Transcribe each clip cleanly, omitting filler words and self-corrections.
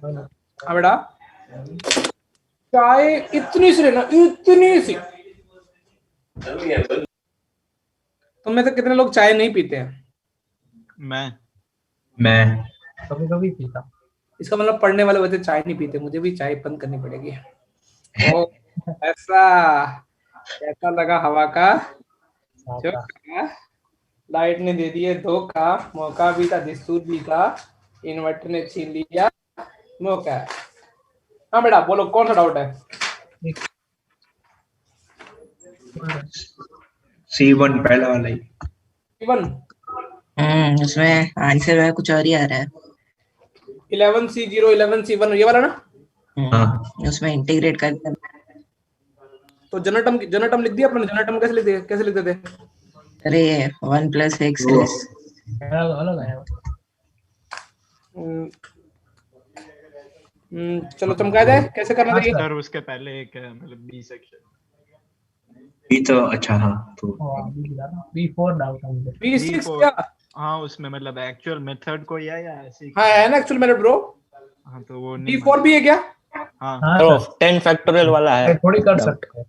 हाँ बेटा, चाय इतनी सी लेना, इतनी सी। तुम में से कितने लोग चाय नहीं पीते हैं? मैं कभी कभी पीता। इसका मतलब पढ़ने वाले बच्चे चाय नहीं पीते, मुझे भी चाय बंद करनी पड़ेगी। ओ ऐसा, कैसा लगा हवा का झोंका? लाइट ने दे दिए धोखा, मौका भी था, दस्तूर भी था, इन्वर्टर ने छीन लिया मौका। हाँ बेटा बोलो, कौन सा डाउट है? C1 पहला वाला ही। इवन उसमें आंसर है कुछ और ही आ रहा है। 11C0 11C1 ये वाला ना? हाँ। उसमें इंटीग्रेट करते तो जनरल टर्म लिख दिया अपने। जनरल टर्म कैसे लिखते थे? अरे 1 + x अलग है। चलो चमका जाए, कैसे करना चाहिए? सर उसके पहले एक मतलब बी सेक्शन। ये तो अच्छा। हाँ तो B4 डाउट है मुझे। B6 क्या? हाँ उसमें मतलब एक्चुअल मेथड को या ऐसे ही? हाँ है ना एक्चुअल मेथड ब्रो। हाँ तो वो नहीं। B4 भी है क्या? हाँ तो 10 फैक्टोरियल वाला है। थोड़ी कर सकते हैं।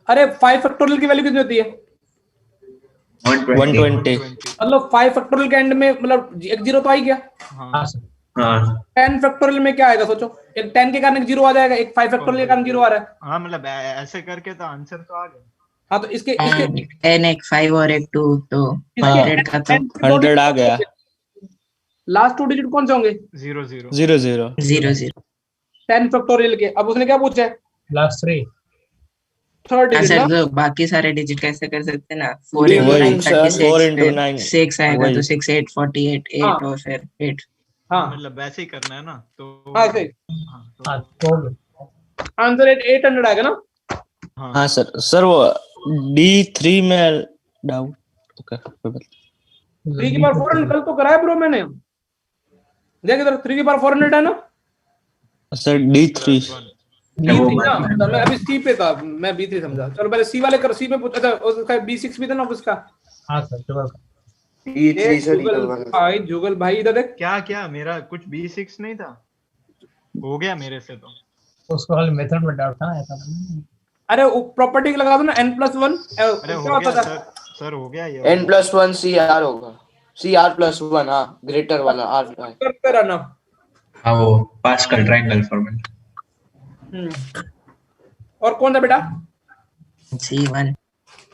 अरे 5 फैक्टोरियल की वैल्यू कितनी होती है? 120। मतलब 5 फैक्टोरियल के एंड में मतलब एक जीरो तो आई गया। हाँ सर। हाँ 10 फैक्टोरियल में क्या आएगा सोचो? एक 10 के कारण एक जीरो आ जाएगा, एक 5 फैक्टोरियल के कारण जीरो आ रहा है। हाँ मतलब ऐसे करके तो आंसर तो आ गया। हाँ तो इसके n एक 5 और एक 2 तो 100 का तो 100 आ गया। लास्ट 2 डिजिट कौन से होंगे? 0 0 0 0 0 0। 10 फैक्टोरियल के। अब उसने क्या पूछा है? लास्ट 3 थर्ड डिजिट सर ना? तो बाकी सारे डिजिट कैसे कर सकते हैं ना? 4 वही into 9 सर, 36, 4 into फिर 9 6 आएगा वही। तो 6 8 48 8 हाँ। और फिर 8। हाँ मतलब वैसे ही करना है ना तो। हाँ सही। हाँ तो आंसर 800 आएगा ना? हाँ सर वो D3 में डाउट। ओके 3 की पावर 400 कल तो कराया ब्रो मैंने। देख इधर 3 की पावर 400 है ना? सर D3 B3 ना? तो मैं अभी C पे था, मैं B3 समझा। चलो पहले C वाले कर। C में पूछा था उसका B6 भी था ना उसका। हाँ सर जुगल ये जुगल भाई, जुगल भाई इधर देख। क्या मेरा कुछ B6 नहीं था? हो गया मेरे से तो। उसको खाली मेथड में डाउट था ऐसा नहीं। अरे प्रॉपर्टी लगा दो ना n+1। अरे हो गया सर हो गया ये। n+1 CR होगा। CR+1 हाँ ग्रेटर वाला R करते रहना। हाँ वो पास्कल ट्रायंगल फॉर्मूला। और कौन था बेटा? C1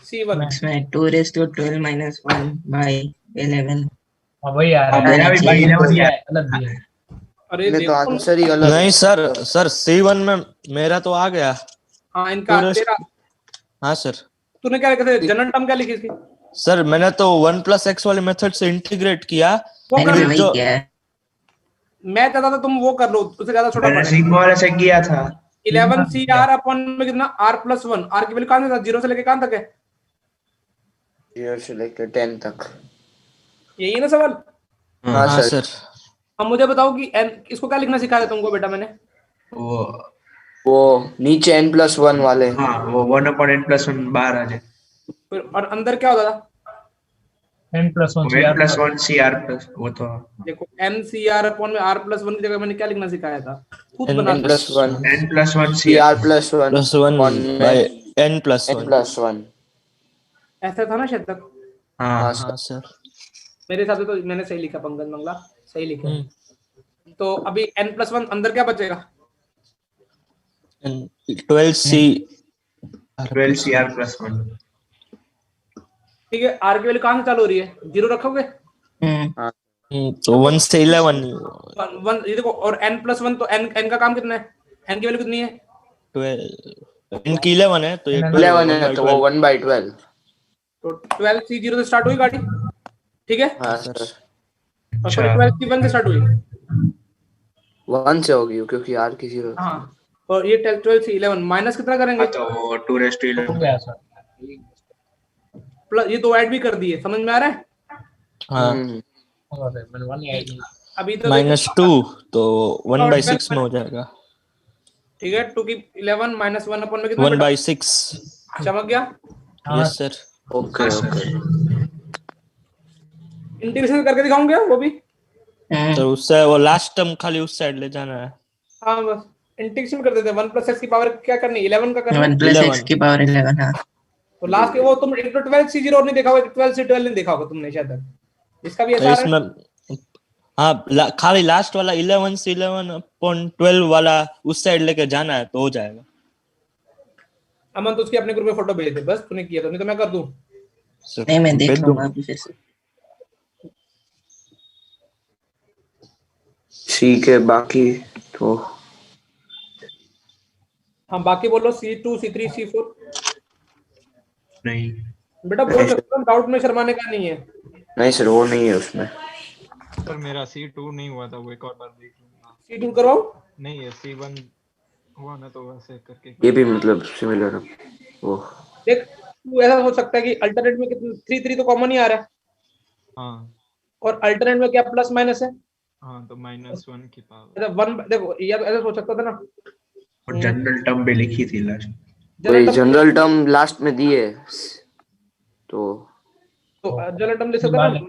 C1 उसमें 2⁻12 - 1/11। हाँ वही आ रहा है। मेरा भी भाई 11 ही है। अलग भी है। अरे तो देखो आंसर ही अलग नहीं सर C1 में मेरा तो आ गया। हाँ इनका तेरा। हाँ सर। तूने क्या लिखा था? जनरल टर्म क्या लिखी इसकी? सर मैंने तो 1 + x वाले मेथड से इंटीग्रेट किया। वो मैंने कर भी लो। वही जो किया है। मैं चाहता था तुम वो कर लो, उससे ज्यादा छोटा मैंने पड़ेगा। सिंबल से किया था। 11CR अपॉन में कितना? R+1। R की वैल्यू कहां से था? 0 से लेके कहां तक है? 0 से लेकर 10 तक। यही है ना सवाल? हाँ हाँ सर। सर। अब मुझे बताओ कि इसको क्या लिखना सिखाया तुमको बेटा मैंने? वो नीचे n+1 वाले। हाँ वो 1/n+1 बाहर आ जाए। फिर और अंदर क्या होता था? n+1 n+1 CR प्लस वो तो देखो NCR अपॉन में R+1 की जगह मैंने क्या लिखना सिखाया था? खुद बना n+1 n+1 CR+1 +1 by n+1। n+1। ऐसा था ना शायद तक? हाँ हाँ हाँ सर। सर। मेरे हिसाब से तो मैंने सही लिखा, पंकज मंगला सही लिखा। तो अभी n+1 अंदर क्या बचेगा? 12C 12 CR+1। ठीक है, R की वैल्यू कहां से चालू हो रही है? 0 रखोगे? तो 1 से 11 ये देखो, और n+1 तो n का काम कितना है? n की वैल्यू कितनी है? 12 इनकी 11 है तो ये 11 है तो वो 1/12। तो 12C0 से स्टार्ट हुई गाड़ी, ठीक है? हाँ सर। और सॉरी 12C1 से स्टार्ट हुई। 1 से होगी क्योंकि R की 0। हाँ, और ये 12C11 माइनस कितना करेंगे? तो वो 2 हो गया सर। प्लस ये दो ऐड भी कर दिए, समझ में आ रहा है? हाँ मैंने 1 ऐड नहीं। अभी तो -2 तो 1/6 में हो जाएगा। ठीक है, 2 की 11 -1 अपॉन में कितना? 1/6। चमक गया? Yes sir. Okay okay. Integration करके दिखाऊंगा वो भी। तो उससे वो लास्ट टर्म खाली उस साइड ले जाना है। हाँ बस इंटीग्रेशन कर देते हैं। 1 प्लस एक्स की पावर क्या करनी, 11 का करना है। 1 प्लस 11 एक्स की पावर 11 हाँ तो लास्ट के वो तुम 12 C0 और नहीं देखा होगा, 12 C12 नहीं देखा होगा तुमने शायद तक। इसका भी तो ऐसा है। इसमें हाँ खाली लास्ट वाला 11 से 11/12 वाला उस साइड लेके जाना है तो हो जाएगा। अमन तो उसकी अपने ग्रुप में फोटो भेज दे बस, तूने किया तो, नहीं तो मैं कर दूं। नहीं मैं देख भेज लूंगा दूं। अभी फिर से। ठीक है बाकी तो हाँ बाकी बोलो C2 C3 C4। नहीं बेटा बोल सकते हो, डाउट में शर्माने का नहीं है। नहीं सर वो नहीं है उसमें। सर मेरा C2 नहीं हुआ था, वो एक और बार देख लूंगा। C2 करवाओ। नहीं है C1 हुआ ना, तो वैसे करके ये भी मतलब सिमिलर है वो। देख तू ऐसा हो सकता है कि अल्टरनेट में कितने 3 3 तो कॉमन ही आ रहा है, हाँ और अल्टरनेट में क्या प्लस माइनस है। हाँ, तो -1 की पावर। ऐसा 1 देखो ये ऐसा सोच सकता था ना। और जनरल टर्म भी लिखी थी लास्ट। वही जनरल टर्म लास्ट में दी है तो जनरल टर्म ले सकता ना।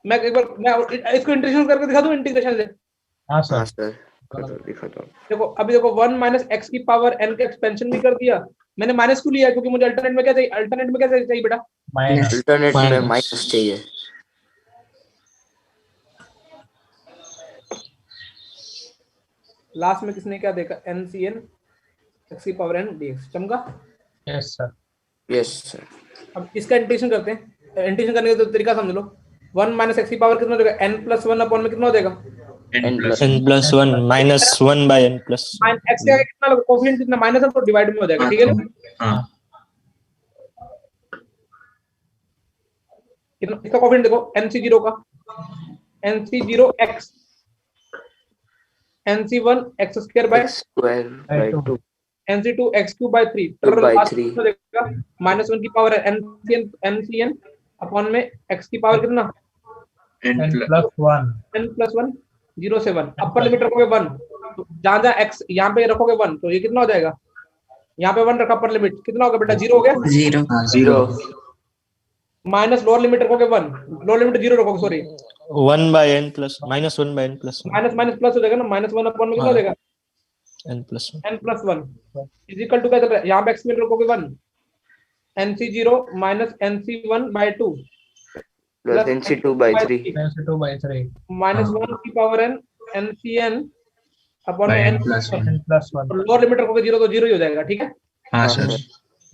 मैं एक बार मैं इसको इंटीग्रेशन करके दिखा दूं, इंटीग्रेशन से। हाँ हाँ सर सर दिखा दो। देखो अभी देखो 1 माइनस एक्स की पावर n का एक्सपेंशन भी कर दिया। मैंने माइनस क्यों लिया, क्योंकि मुझे अल्टरनेट में क्या चाहिए, अल्टरनेट में क्या चाहिए बेटा। माइनस अल्टरनेट में Minus. माइनस चाहिए। लास्ट में किसने क्या देखा, NCN x की पावर n dx चमका। Yes sir yes sir. अब इसका इंटीग्रेशन करते हैं। इंटीग्रेशन करने का तो तरीका समझ लो। 1 माइनस एक्स की पावर कितना हो जाएगा, n+1 अपॉन में कितना हो जाएगा, n+1 -1/n+1। x का कितना कोफिशिएंट कितना माइनस है तो डिवाइड में हो जाएगा, ठीक है ना। हाँ कितना इसका कोफिशिएंट देखो, NC0 का NC0x NC1 x² square by 2 NC2 x³ 3 by 3 -1 की पावर है NCN अपॉन में x की पावर कितना n+1 n+1 0 से 1 अपर लिमिट रखोगे 1, तो जहां जहां x यहाँ पे रखोगे 1 तो ये कितना हो जाएगा, यहाँ पे 1 रखा अपर लिमिट कितना होगा बेटा 0 हो गया। 0 0 माइनस लोअर लिमिट रखोगे 1, लोअर लिमिट 0 रखोगे sorry 1/n+1 -1/n+1 minus minus plus हो जाएगा ना, -1 अपॉन में कितना हो जाएगा n+1 n+1 is equal to क्या चल रहा है, यहाँ पे x लिमिट रखोगे 1 NC0 minus NC1/2 plus NC2 by 3 n2/3 -1 की पावर n NCN अपॉन में n+1 n+1 लोअर लिमिट रखोगे 0 तो 0 ही हो जाएगा, ठीक है। हाँ सर।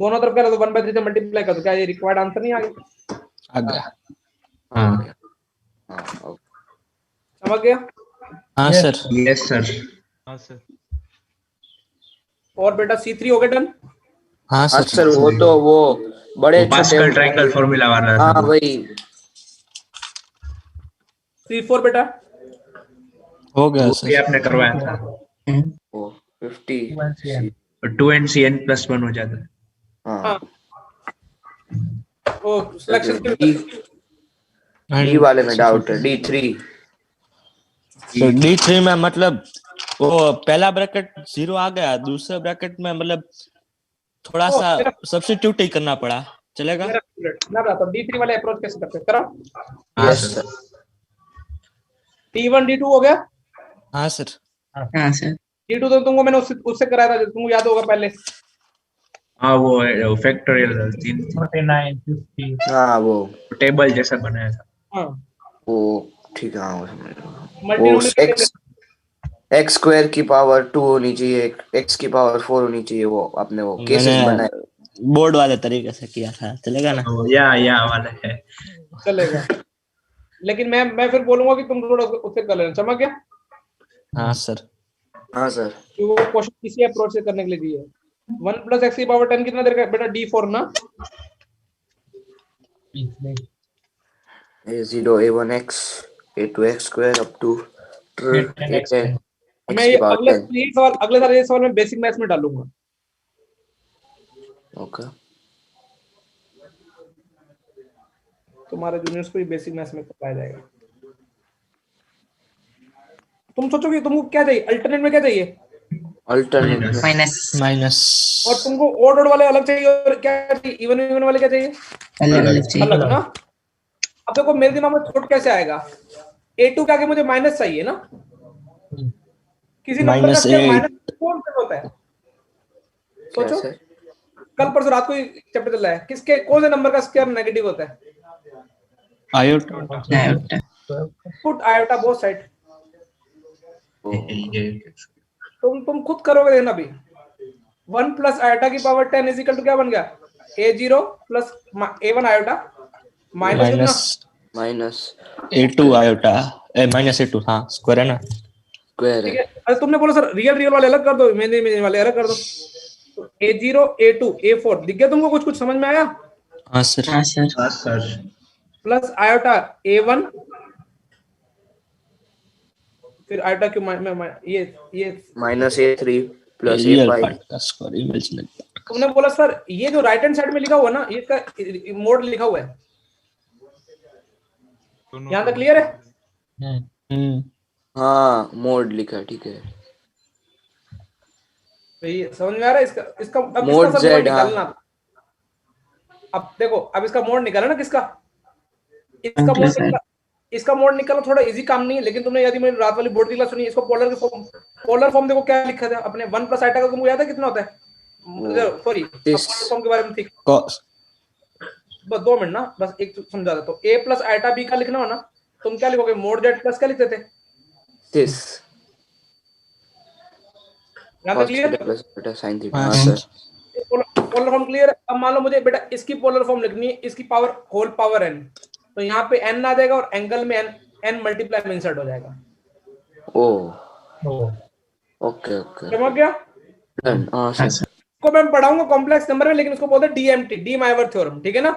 दोनों तरफ करो तो 1/3 से मल्टीप्लाई कर दो, क्या ये रिक्वायर्ड आंसर नहीं आ गया, आ गया। हाँ समझ गया। हाँ Yes. Sir yes sir. हाँ सर। और बेटा C3 हो गया डन। हाँ हाँ सर सर वो तो वो बड़े पास्कल ट्रायंगल फॉर्मूला वाला हाँ था। वही C4 बेटा हो गया वो भी सर। आपने करवाया था। वो 50 2NCN और 2NCN+1 हो जाता है। हाँ ओ सिलेक्शन के डी वाले में डाउट है D3 तो D3 में मतलब वो पहला ब्रैकेट 0 आ गया, दूसरे ब्रैकेट में मतलब थोड़ा सा सब्स्टिट्यूट ही करना पड़ा, चलेगा। मैं बताता हूं D3 वाले अप्रोच कैसे करते हैं, करो। हाँ yes sir. Sir. D1 D2 हो गया। हाँ सर हाँ सर D2 तो तुमको मैंने उससे कराया था, तुमको याद होगा पहले। हाँ वो फैक्टोरियल 3 49 50 हाँ वो टेबल जैसा बनाया था। हाँ वो ठीक है। हाँ वो समझ गया। वो मल्टी x स्क्वायर की पावर 2 होनी चाहिए, x की पावर 4 होनी चाहिए। वो आपने वो केसेस मैंने बनाए। बोर्ड वाले तरीके से किया था, चलेगा ना। वो या वाला है। चलेगा, लेकिन मैं फिर बोलूंगा कि तुम थोड़ा उससे कर लेना, समझ गया। हाँ सर हाँ सर। कि वो क्वेश्चन किसी अप्रोच से करने के लिए दिया है। 1 प्लस एक्स की पावर 10 कितना देर का बेटा D4 ना। A0 A1x A2x square up to x मैं ये अगले साल ये सवाल में बेसिक मैथ्स में डालूंगा। ओके तुम्हारे जूनियर्स को भी बेसिक मैथ्स में कराया जाएगा। तुम सोचोगे तुमको क्या चाहिए, अल्टरनेट में क्या चाहिए, अल्टरनेट माइनस और तुमको ओड ओड वाले अलग चाहिए, और क्या चाहिए इवन इवन वाले क्या चाहिए अलग अलग चाहिए। अलग ना। अब देखो मेरे दिमाग में थॉट कैसे आएगा, A2 के आगे मुझे माइनस चाहिए ना, किसी नंबर का माइनस स्क्वायर 8 माइनस कौन से होता है? सोचो, कैसे? कल परसों रात को चैप्टर चल रहा है, किसके कौन से नंबर का स्क्वायर नेगेटिव होता है? Iota iota put iota both side. ये तुम खुद करोगे देखना अभी। 1 प्लस आयोटा की पावर 10 इज इक्वल टू क्या बन गया? A0 plus A1 iota minus कितना? Minus A2 iota minus A2 हाँ स्क्वायर है ना। स्क्वायर ठीक है। है। अरे तुमने बोला सर रियल वाले अलग कर दो, इमेजिनरी वाले अलग कर दो। तो A0 A2 A4 दिख गया तुमको? कुछ समझ में आया? हाँ सर। हाँ सर हाँ सर। प्लस आयोटा A1 फिर आयोटा क्यों ये minus A3 plus real A5। Part का स्क्वायर इमेजिनरी। तुमने बोला सर ये जो राइट हैंड साइड में लिखा हुआ है ना, ये इसका मोड लिखा हुआ है, यहाँ तक क्लियर है? हाँ मोड लिखा है, ठीक है। तो ये समझ में आ रहा है इसका इसका अब मोड इसका सर मोड Z, हाँ। निकालना। अब देखो, अब इसका मोड निकाला ना, किसका? इसका One मोड plus निकाला, इसका मोड निकालना थोड़ा इजी काम नहीं है, लेकिन तुमने यदि मेरी रात वाली बोर्ड की क्लास सुनी, इसको पोलर फॉर्म देखो क्या लिखा था अपने 1 प्लस आइटा का, तुमको याद है कितना होता है? सॉरी पोलर फॉर्म के बारे में ठीक, cos बस 2 मिनट ना, बस एक समझा देता हूं। A प्लस आइटा B का लिखना हो ना, तुम क्या लिखोगे? मोड Z प्लस क्या लिखते थे? दिस यहाँ तक clear? Plus beta sin theta. हाँ हाँ सर। पोलर फॉर्म क्लियर है? अब मान लो मुझे बेटा इसकी पोलर फॉर्म लिखनी है, इसकी पावर होल पावर n, तो यहाँ पे n आ जाएगा और एंगल में n मल्टीप्लाई में इंसर्ट हो जाएगा। ओ ओके ओके समझ गया? डन। हाँ हाँ सर। सर इसको मैं पढ़ाऊंगा कॉम्प्लेक्स नंबर में, लेकिन उसको बोलते हैं DMT, डी माइवर थ्योरम, ठीक है ना?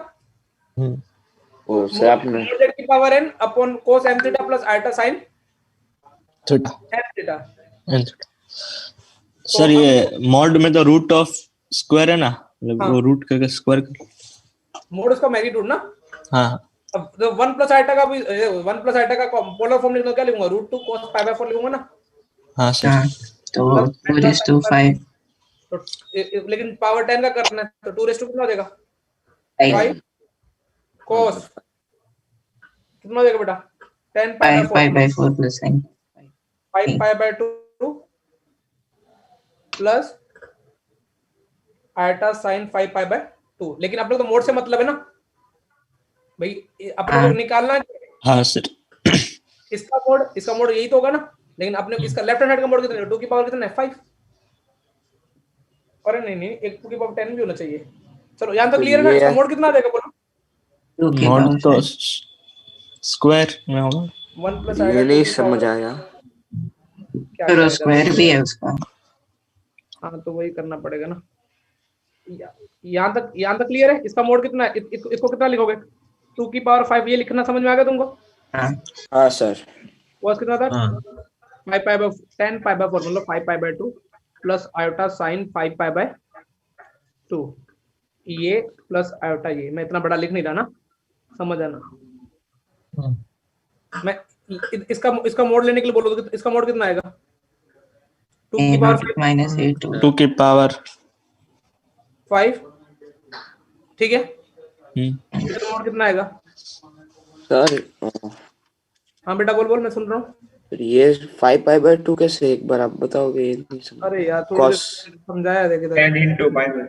ओ सर आपने z की power n upon cos n theta plus iota sin theta n theta. Sir ये मॉड में तो रूट ऑफ स्क्वायर है ना, मतलब हाँ। वो रूट करके स्क्वायर। मोड उसका मैग्नीट्यूड ना। हाँ अब 1 प्लस आइटा का भी 1 प्लस आइटा का पोलर फॉर्म लिखना, क्या लिखूंगा? √2 cos π/4 लिखूंगा ना। हाँ सर। हाँ तो 2:5 तो लेकिन पावर 10 का करना है, तो 2 कितना हो जाएगा? 5 cos कितना हो जाएगा बेटा? 10 5/4 plus sin 5 π/2 plus iota sin 5 π/2। लेकिन अपने को तो मोड से मतलब है ना भाई, अपने को निकालना है हाँ सर। इसका मोड यही तो होगा ना। लेकिन अपने इसका लेफ्ट हैंड साइड का मोड कितना है? 2 की पावर कितना है? 5। अरे नहीं, एक 2 की पावर 10 भी होना चाहिए। चलो यहाँ तो क्लियर है ना? इसका मोड कितना आ जाएगा बोलो? 2 की मॉड पावर तो स्क्वायर में होगा। 1 प्लस ये नहीं समझ आया। फिर स्क्वायर भी है उसका। हाँ तो वही करना पड़ेगा ना। यहाँ तक क्लियर है? इसका मोड कितना है? इसको कितना लिखोगे? 2 की पावर 5, ये लिखना समझ में आ गया तुमको? हाँ हाँ सर। cos कितना था? हाँ 5 10 π/4 मतलब 5 π/2 प्लस आयोटा sin 5 π/2, ये प्लस आयोटा ये। मैं इतना बड़ा लिख नहीं रहा ना, समझ आना। मैं इसका मोड लेने के लिए बोलो तो इसका मोड कितना आएगा? 2 की पावर minus 8 2 की पावर 5, ठीक है? इसका मोड कितना आएगा? सर हाँ बेटा बोल, मैं सुन रहा हूँ। ये 5π/2 कैसे, एक बार आप बताओगे? ये नहीं समझ। अरे यार थोड़ा Cos समझाया देखे 10 into pi by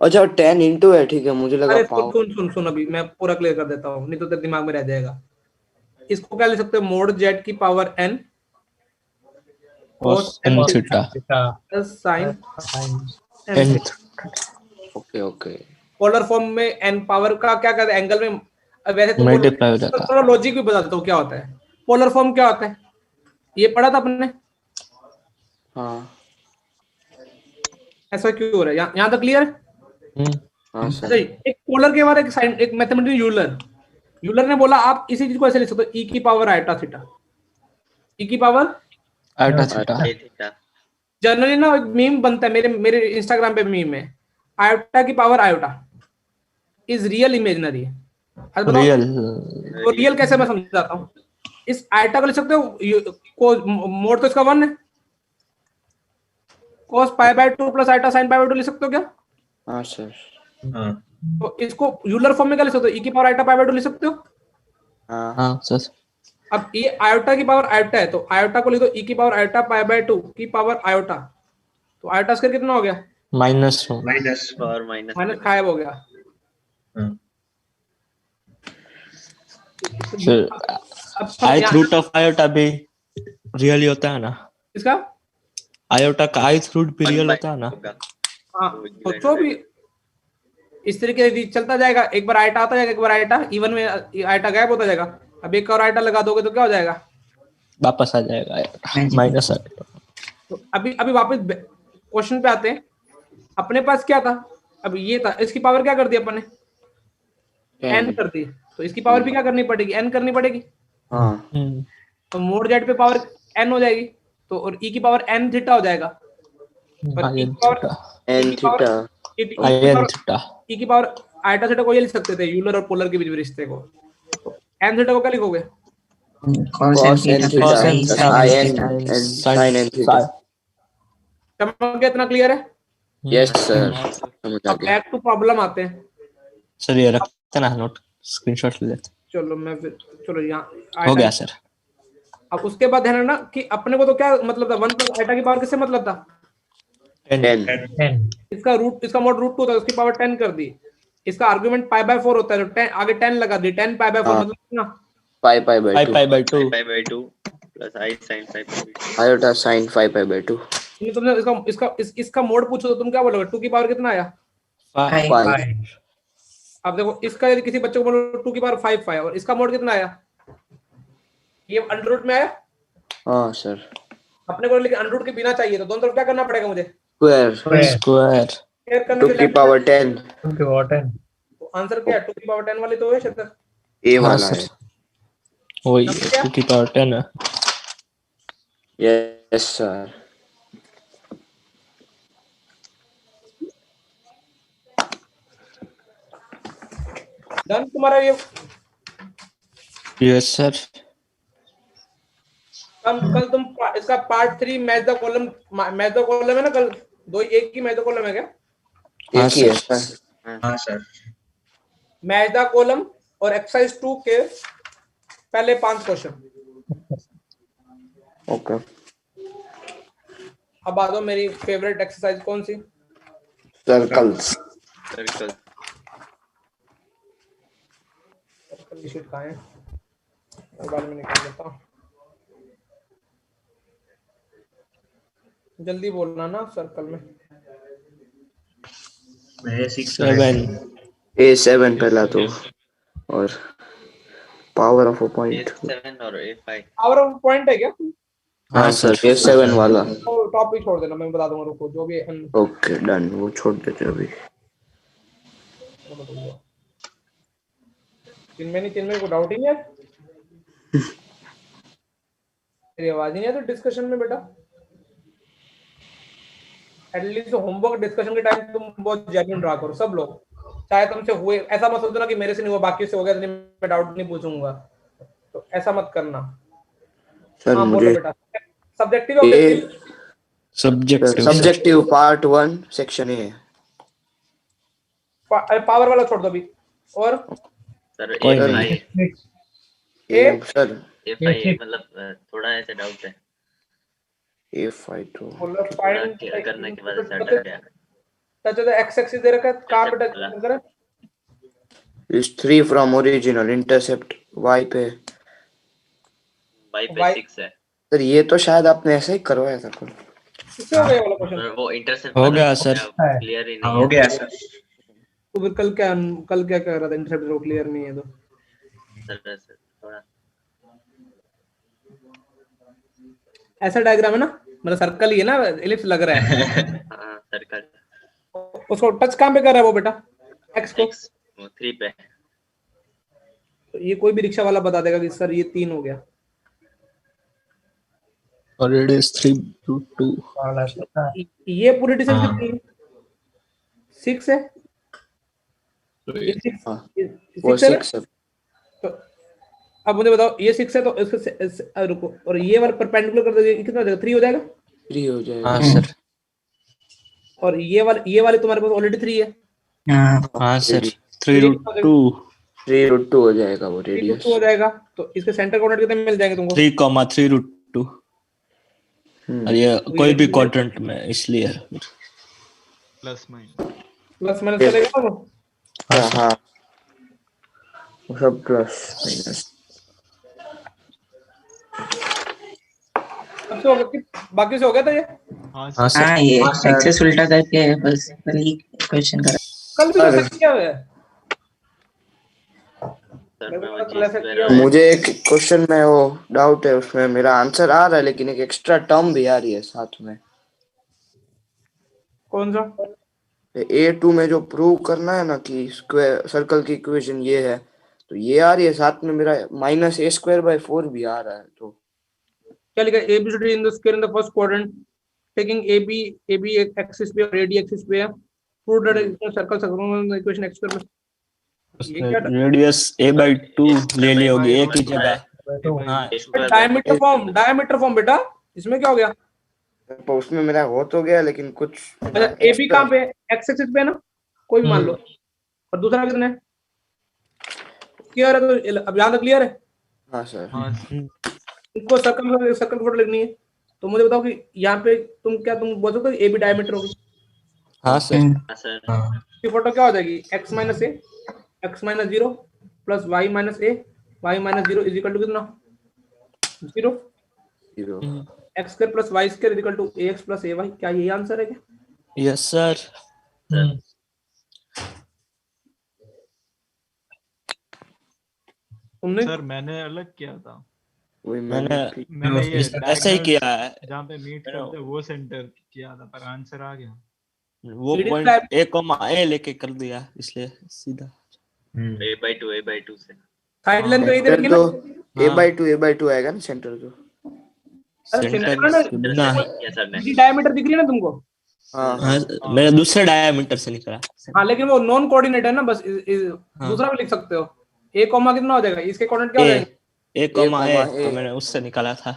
अच्छा 10 इंटू है, ठीक है। मुझे लगा अरे पावर। सुन अभी मैं पूरा क्लियर कर देता हूँ, नहीं तो तेरे दिमाग में रह जाएगा। इसको क्या लिख सकते हो? मोड z की power n cos n theta plus sin n। Okay okay. Polar form में n पावर का क्या कहते हैं? एंगल में। अब वैसे तो मल्टीप्लाई हो जाता है। थोड़ा लॉजिक भी बता देता हूँ क्या होता है। पोलर फॉर्म क्या होता है? ये पढ़ा था अपने। हाँ ऐसा क्यों हो रहा है? यहाँ तक क्लियर है? हाँ अच्छा, सर। एक पोलर के बारे में एक मैथमेटिशियन यूलर ने बोला आप इसी चीज को ऐसे लिख सकते हो, e की पावर आयोटा थीटा, e की पावर आयोटा थीटा। जनरली ना एक मीम बनता है मेरे इंस्टाग्राम पे, मीम है आयोटा की power iota is real imaginary. Real तो रियल कैसे मैं समझाता हूँ। इस आयोटा को लिख सकते हो मोड तो इसका 1 है, cos π/2 प्लस आयोटा sin π/2 लिख सकते हो क्या? हाँ सर। हाँ तो इसको यूलर फॉर्म में क्या लिख सकते हो? e की पावर आयोटा π/2 लिख सकते हो। हाँ हाँ सर। अब ये आयोटा की पावर आयोटा है, तो आयोटा को लिख दो e की पावर आयोटा पाई बाय 2 की पावर आयोटा। तो आयोटा स्क्वायर कितना हो गया? माइनस माइनस और माइनस माइनस 5 हो गया। फिर अब आइथ यहाँ- रूट ऑफ आयोटा भी रियल ही होता है ना? इसका आयोटा का आइथ रूट भी रियल होता है ना? हाँ सोचो भी इस तरीके से चलता जाएगा, एक बार आयटा आता जाएगा, एक बार आयटा इवन में आयटा गायब होता जाएगा। अब एक और आयटा लगा दोगे तो क्या हो जाएगा? वापस आ जाएगा माइनस आ जाएगा। तो अभी वापस क्वेश्चन पे आते हैं। अपने पास क्या था? अब ये था, इसकी पावर क्या कर दी अपन ने? n कर दी। तो इसकी पावर भी क्या करनी पड़ेगी? n करनी पड़ेगी। हाँ तो मोड जेड पे पावर n हो जाएगी, तो और e की पावर n थीटा हो जाएगा। और e की power n theta ion theta e की पावर आयटा थीटा को ये लिख सकते थे, यूलर और पोलर के बीच में रिश्ते को। तो n थीटा को क्या लिखोगे? cos n theta cos n plus theta sin n theta. sin n theta. समझ गया? इतना क्लियर है? यस सर, समझ आ अब गया। बैक टू प्रॉब्लम आते हैं। सर ये रखते ना नोट, स्क्रीनशॉट ले लेते। चलो मैं फिर चलो यहाँ हो गया सर। अब उसके बाद ध्यान रखना कि अपने को तो क्या मतलब था, 1 प्लस आयटा की पावर किससे मतलब था? 10 10 इसका रूट, इसका मोड रूट 2 था, उसकी पावर 10 कर दी। इसका आर्गुमेंट पाई बाय 4 होता है, तो 10 आगे 10 लगा दी, 10 पाई बाय 4 हाँ। मतलब ना pi pi by pi 2 pi by 2 pi by 2 plus i sine 5 iota sin 5 pi by 2 ये तुमने इसका मोड पूछो तो तुम क्या बोलोगे? 2 की पावर कितना आया? 5 5 अब देखो इसका यदि किसी बच्चे को बोलो 2 की पावर 5 5 और इसका मोड कितना आया? ये अंडर रूट में आया। हाँ सर। अपने को लेकिन अंडर रूट के बिना चाहिए, तो दोनों तरफ क्या करना पड़ेगा मुझे? स्क्वायर स्क्वायर स्क्वायर करने 2 से की left पावर 10 2 की पावर 10 तो आंसर क्या है? 2 की पावर 10 वाली तो है शतर। ए हाँ वाला सर है। वही 2 की पावर 10 है। Yes sir. डन तुम्हारा ये। Yes sir. कल तुम इसका पार्ट 3 मैच द कॉलम है ना? कल दो एक ही मैच द कॉलम है क्या? हाँ एक ही है सर। सर। हाँ सर। मैच द कॉलम और एक्सरसाइज 2 के पहले 5 क्वेश्चन। ओके। अब आ दो मेरी फेवरेट एक्सरसाइज कौन सी? सर्कल्स। सर्कल शीट कहाँ है? मोबाइल में निकाल लेता हूँ। जल्दी बोलना ना सर्कल में। मैं 6 7 A7 पहला तो, और power of a point. A7 और A5 पावर ऑफ पॉइंट है क्या? हाँ सर, A7 वाला। तो टॉपिक छोड़ देना, मैं बता दूंगा, रुको जो भी ओके डन, वो छोड़ देते हैं अभी। तीन में को डाउट ही नहीं है। तेरी आवाज ही नहीं है तो डिस्कशन में बेटा। एटलीस्ट होमवर्क डिस्कशन के टाइम तुम बहुत जेन्युइन रहा करो सब लोग, चाहे तुमसे हुए। ऐसा मत सोचना कि मेरे से नहीं हुआ बाकी से हो गया तो मैं डाउट नहीं पूछूंगा, तो ऐसा मत करना। सर हाँ मुझे बोलो बेटा। Subjective objective subjective part 1 section A. Power वाला छोड़ दो अभी। और सर कोई A5 नहीं। ए सर A5 मतलब थोड़ा ऐसे डाउट है, A5 तो बोलो थोड़ा फाइंड केयर करने के बाद ऐसा अटक गया। टच द एक्स एक्सिस दे रखा है, कहां पे टच कर रहा है? Is 3 from original, intercept y पे। Y पे Y 6 है सर ये तो शायद आपने ऐसे ही करवाया था कल। किससे हो गया वाला क्वेश्चन? सर, वो इंटरसेप्ट हो गया सर। क्लियर ही हाँ नहीं हो है गया सर। तो फिर कल क्या कर रहा था? इंटरसेप्ट क्लियर नहीं है तो सर थोड़ा ऐसा डायग्राम है ना, मतलब सर्कल ही है ना, एलिप्स लग रहा है। हाँ सर्कल उसको टच कहां पे कर रहा है वो बेटा? एक्स को। X वो 3 पे तो ये कोई भी रिक्शा वाला बता देगा कि सर ये 3 हो गया। और इट इज 3 to 2। वाला है। ये पूरी डिस्टेंस हाँ। कितनी है? 6 है। ये हाँ, 6 वो है ना? 6 है। तो अब मुझे बताओ ये 6 है तो इसको रुको, और ये वाला परपेंडिकुलर कर दो, कितना हो जाएगा? 3 हो जाएगा। 3 हो जाएगा। हाँ सर। और ये वाले तुम्हारे पास ऑलरेडी 3 है। हाँ हाँ सर 3 root 2 3√2 हो जाएगा वो 3 रेडियस। हो जाएगा, तो इसके सेंटर कोऑर्डिनेट कितने मिल जाएंगे तुमको? 3,3√2 और ये कोई भी क्वाड्रेंट में, इसलिए प्लस माइनस। प्लस माइनस चलेगा ना वो? हाँ वो सब प्लस माइनस। अब से हो गया, बाकी से हो गया था ये? हाँ हाँ सर। सर। हाँ, ये एक्सेस उल्टा करके बस वही क्वेश्चन करा। कल भी तो ऐसा किया हुआ है। सर मेरे मैं को वो कल ऐसा जी किया हुआ है। मुझे एक क्वेश्चन में वो डाउट है, उसमें मेरा आंसर आ रहा है लेकिन एक एक्स्ट्रा टर्म भी आ रही है साथ में। कौन सा? A2 में जो प्रूव करना है ना कि स्क्वायर सर्कल की इक्वेशन ये है, तो ये आ रही है साथ में मेरा -a²/4 भी आ रहा है। तो क्या लिखा है? ABCD in the square in the first quadrant taking AB axis पे और AD एक्सिस पे है, prove that circle circle equation x square plus ये क्या रेडियस a/2 ले ली होगी एक ही जगह। हाँ डायमीटर फॉर्म बेटा, इसमें क्या हो गया? तो उसमें मेरा हो तो गया लेकिन कुछ अच्छा AB कहाँ पे? x एक्सिस पे है ना, कोई भी मान लो, और दूसरा कितना है? क्लियर है? तो अब यहाँ तक क्लियर है? हाँ सर। हाँ इसको सर्कल फोटो लिखनी है, तो मुझे बताओ कि यहाँ पे तुम बोल सकते हो AB डायमीटर होगी? हाँ सर। हाँ सर। इसकी फोटो क्या हो जाएगी? x minus a x minus 0 प्लस y minus a y minus 0 is equal to कितना? 0। 0 x square plus y square is equal to ax plus ay। क्या यही आंसर है क्या? Yes sir. तुमने सर मैंने अलग किया था। वही मैंने मैंने ये ऐसे ही किया है। जहाँ पे मीट करते हैं वो सेंटर किया था, पर आंसर आ गया। वो पॉइंट a, लेके कर दिया, इसलिए सीधा a/2 से साइड लेंथ तो इधर की ना? तो a/2 आएगा ना सेंटर तो। अरे सेंटर सेंटर बिना या सर ने डायमीटर दिख रही है ना तुमको? हाँ मेरा दूसरे डायमीटर से निकला। हाँ लेकिन वो नॉन कोऑर्डिनेट है ना, बस दूसरा भी लिख सकते हो। a कॉमा कितना हो जाएगा? इसके कोऑर्डिनेट क्या हो जाएंगे? a, तो मैंने उससे निकाला था।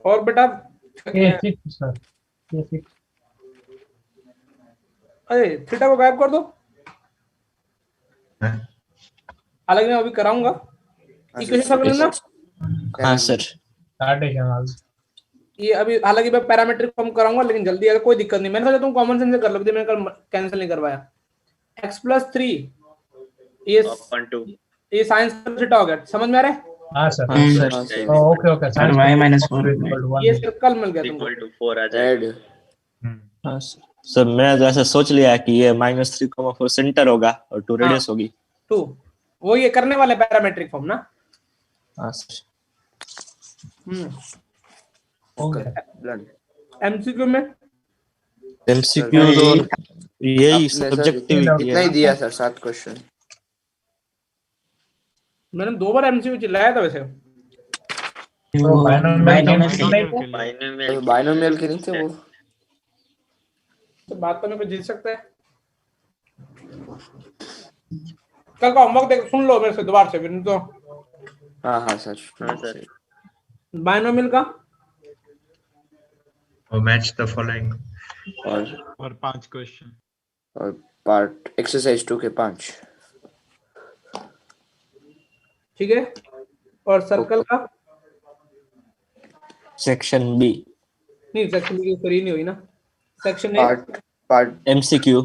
और बेटा सर अरे थीटा को गायब कर दो, हालांकि मैं अभी कराऊंगा। इक्वेशन समझ लेना। हाँ सर। ये अभी हालांकि मैं पैरामीट्रिक फॉर्म कराऊंगा, लेकिन जल्दी अगर कोई दिक्कत नहीं। मैंने सोचा तुम कॉमन सेंस से कर लो, मैंने कल कैंसिल नहीं करवाया। x + 3 ये साइंस का थीटा हो गया, समझ में आ रहा है? हाँ सर। ओके ओके और y माइनस 4 ये सर्कल मिल गया तुमको। =4 आ जाएगा। हाँ सर, मैं तो ऐसा सोच लिया है कि ये -3,4 सेंटर होगा और 2 रेडियस होगी। 2 वो ये करने वाले पैरामीट्रिक फॉर्म ना। हाँ सर। एमसीक्यू में एमसीक्यू तो यही सब्जेक्टिव इतना ही दिया सर 7 क्वेश्चन। मैंने 2 बार एमसीक्यू चिल्लाया था वैसे। बाइनोमियल के नहीं थे वो। तो बात करने पे जीत सकते हैं। कल का होमवर्क देख सुन लो मेरे से दोबारा से, फिर तो। हाँ सर। बाइनोमियल का और मैच द फॉलोइंग और 5 क्वेश्चन और पार्ट एक्सरसाइज 2 के 5। ठीक है। और सर्कल का सेक्शन बी। नहीं, सेक्शन बी की नहीं हुई ना। सेक्शन ए पार्ट एमसीक्यू,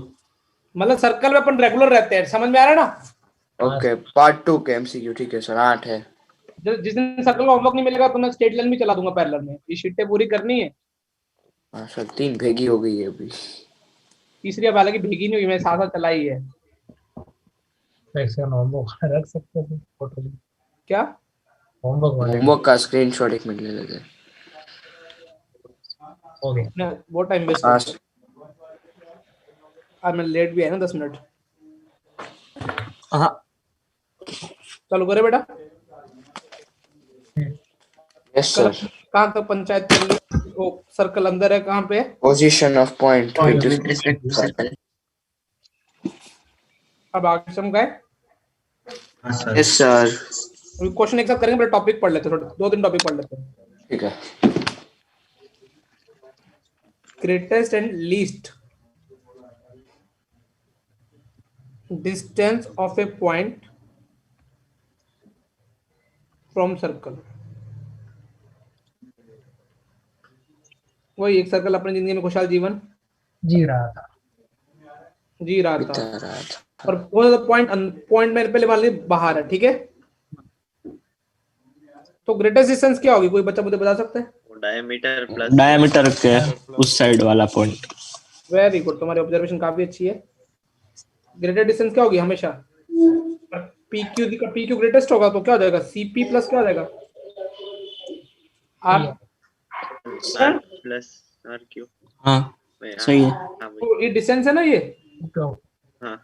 मतलब सर्कल में अपन रेगुलर रहते हैं, समझ में आ रहा है ना? ओके पार्ट 2 के एमसीक्यू। ठीक है सर 8 है। जिस दिन सर्कल का होमवर्क नहीं मिलेगा तो मैं स्टेट लाइन भी चला दूंगा पैरेलल में। ये शीटें पूरी करनी है। हाँ सर 3 भेगी हो गई है अभी। तीसरी अब हालांकि भेगी नहीं हुई, मैं साथ साथ चलाई है। रख सकते हैं फोटो। क्या होमवर्क का स्क्रीनशॉट 1 मिनट ले लेते हैं। ना वो टाइम वेस्ट हाँ आज मैं लेट भी है ना 10 मिनट। हाँ चलो करे बेटा। Yes sir. कहाँ तक पंचायत कर ली? वो सर्कल अंदर है, कहाँ पे? Position of point with respect to circle. अब आगे हम गए। हाँ सर। Yes sir. क्वेश्चन एक साथ करेंगे, पहले टॉपिक पढ़ लेते हैं, थोड़े 2-3 टॉपिक पढ़ लेते हैं। ठीक है। Greatest and least distance of A point from circle. वही एक सर्कल अपनी जिंदगी में खुशहाल जीवन जी रहा था। जी रहा बिता था, रहा था। और कौन सा पॉइंट, पॉइंट मेरे पहले मान लीजिए बाहर है, ठीक है। तो ग्रेटेस्ट डिस्टेंस क्या होगी, कोई बच्चा मुझे बता सकता है? डायमीटर प्लस डायमीटर के उस साइड वाला पॉइंट। वेरी गुड, तुम्हारी ऑब्जर्वेशन काफी अच्छी है। ग्रेटेस्ट डिस्टेंस क्या होगी हमेशा? PQ का PQ ग्रेटेस्ट होगा तो क्या हो जाएगा? CP प्लस क्या हो जाएगा? R। R plus R Q. हाँ सही है। हाँ भाई, तो ये डिस्टेंस है ना ये तो हाँ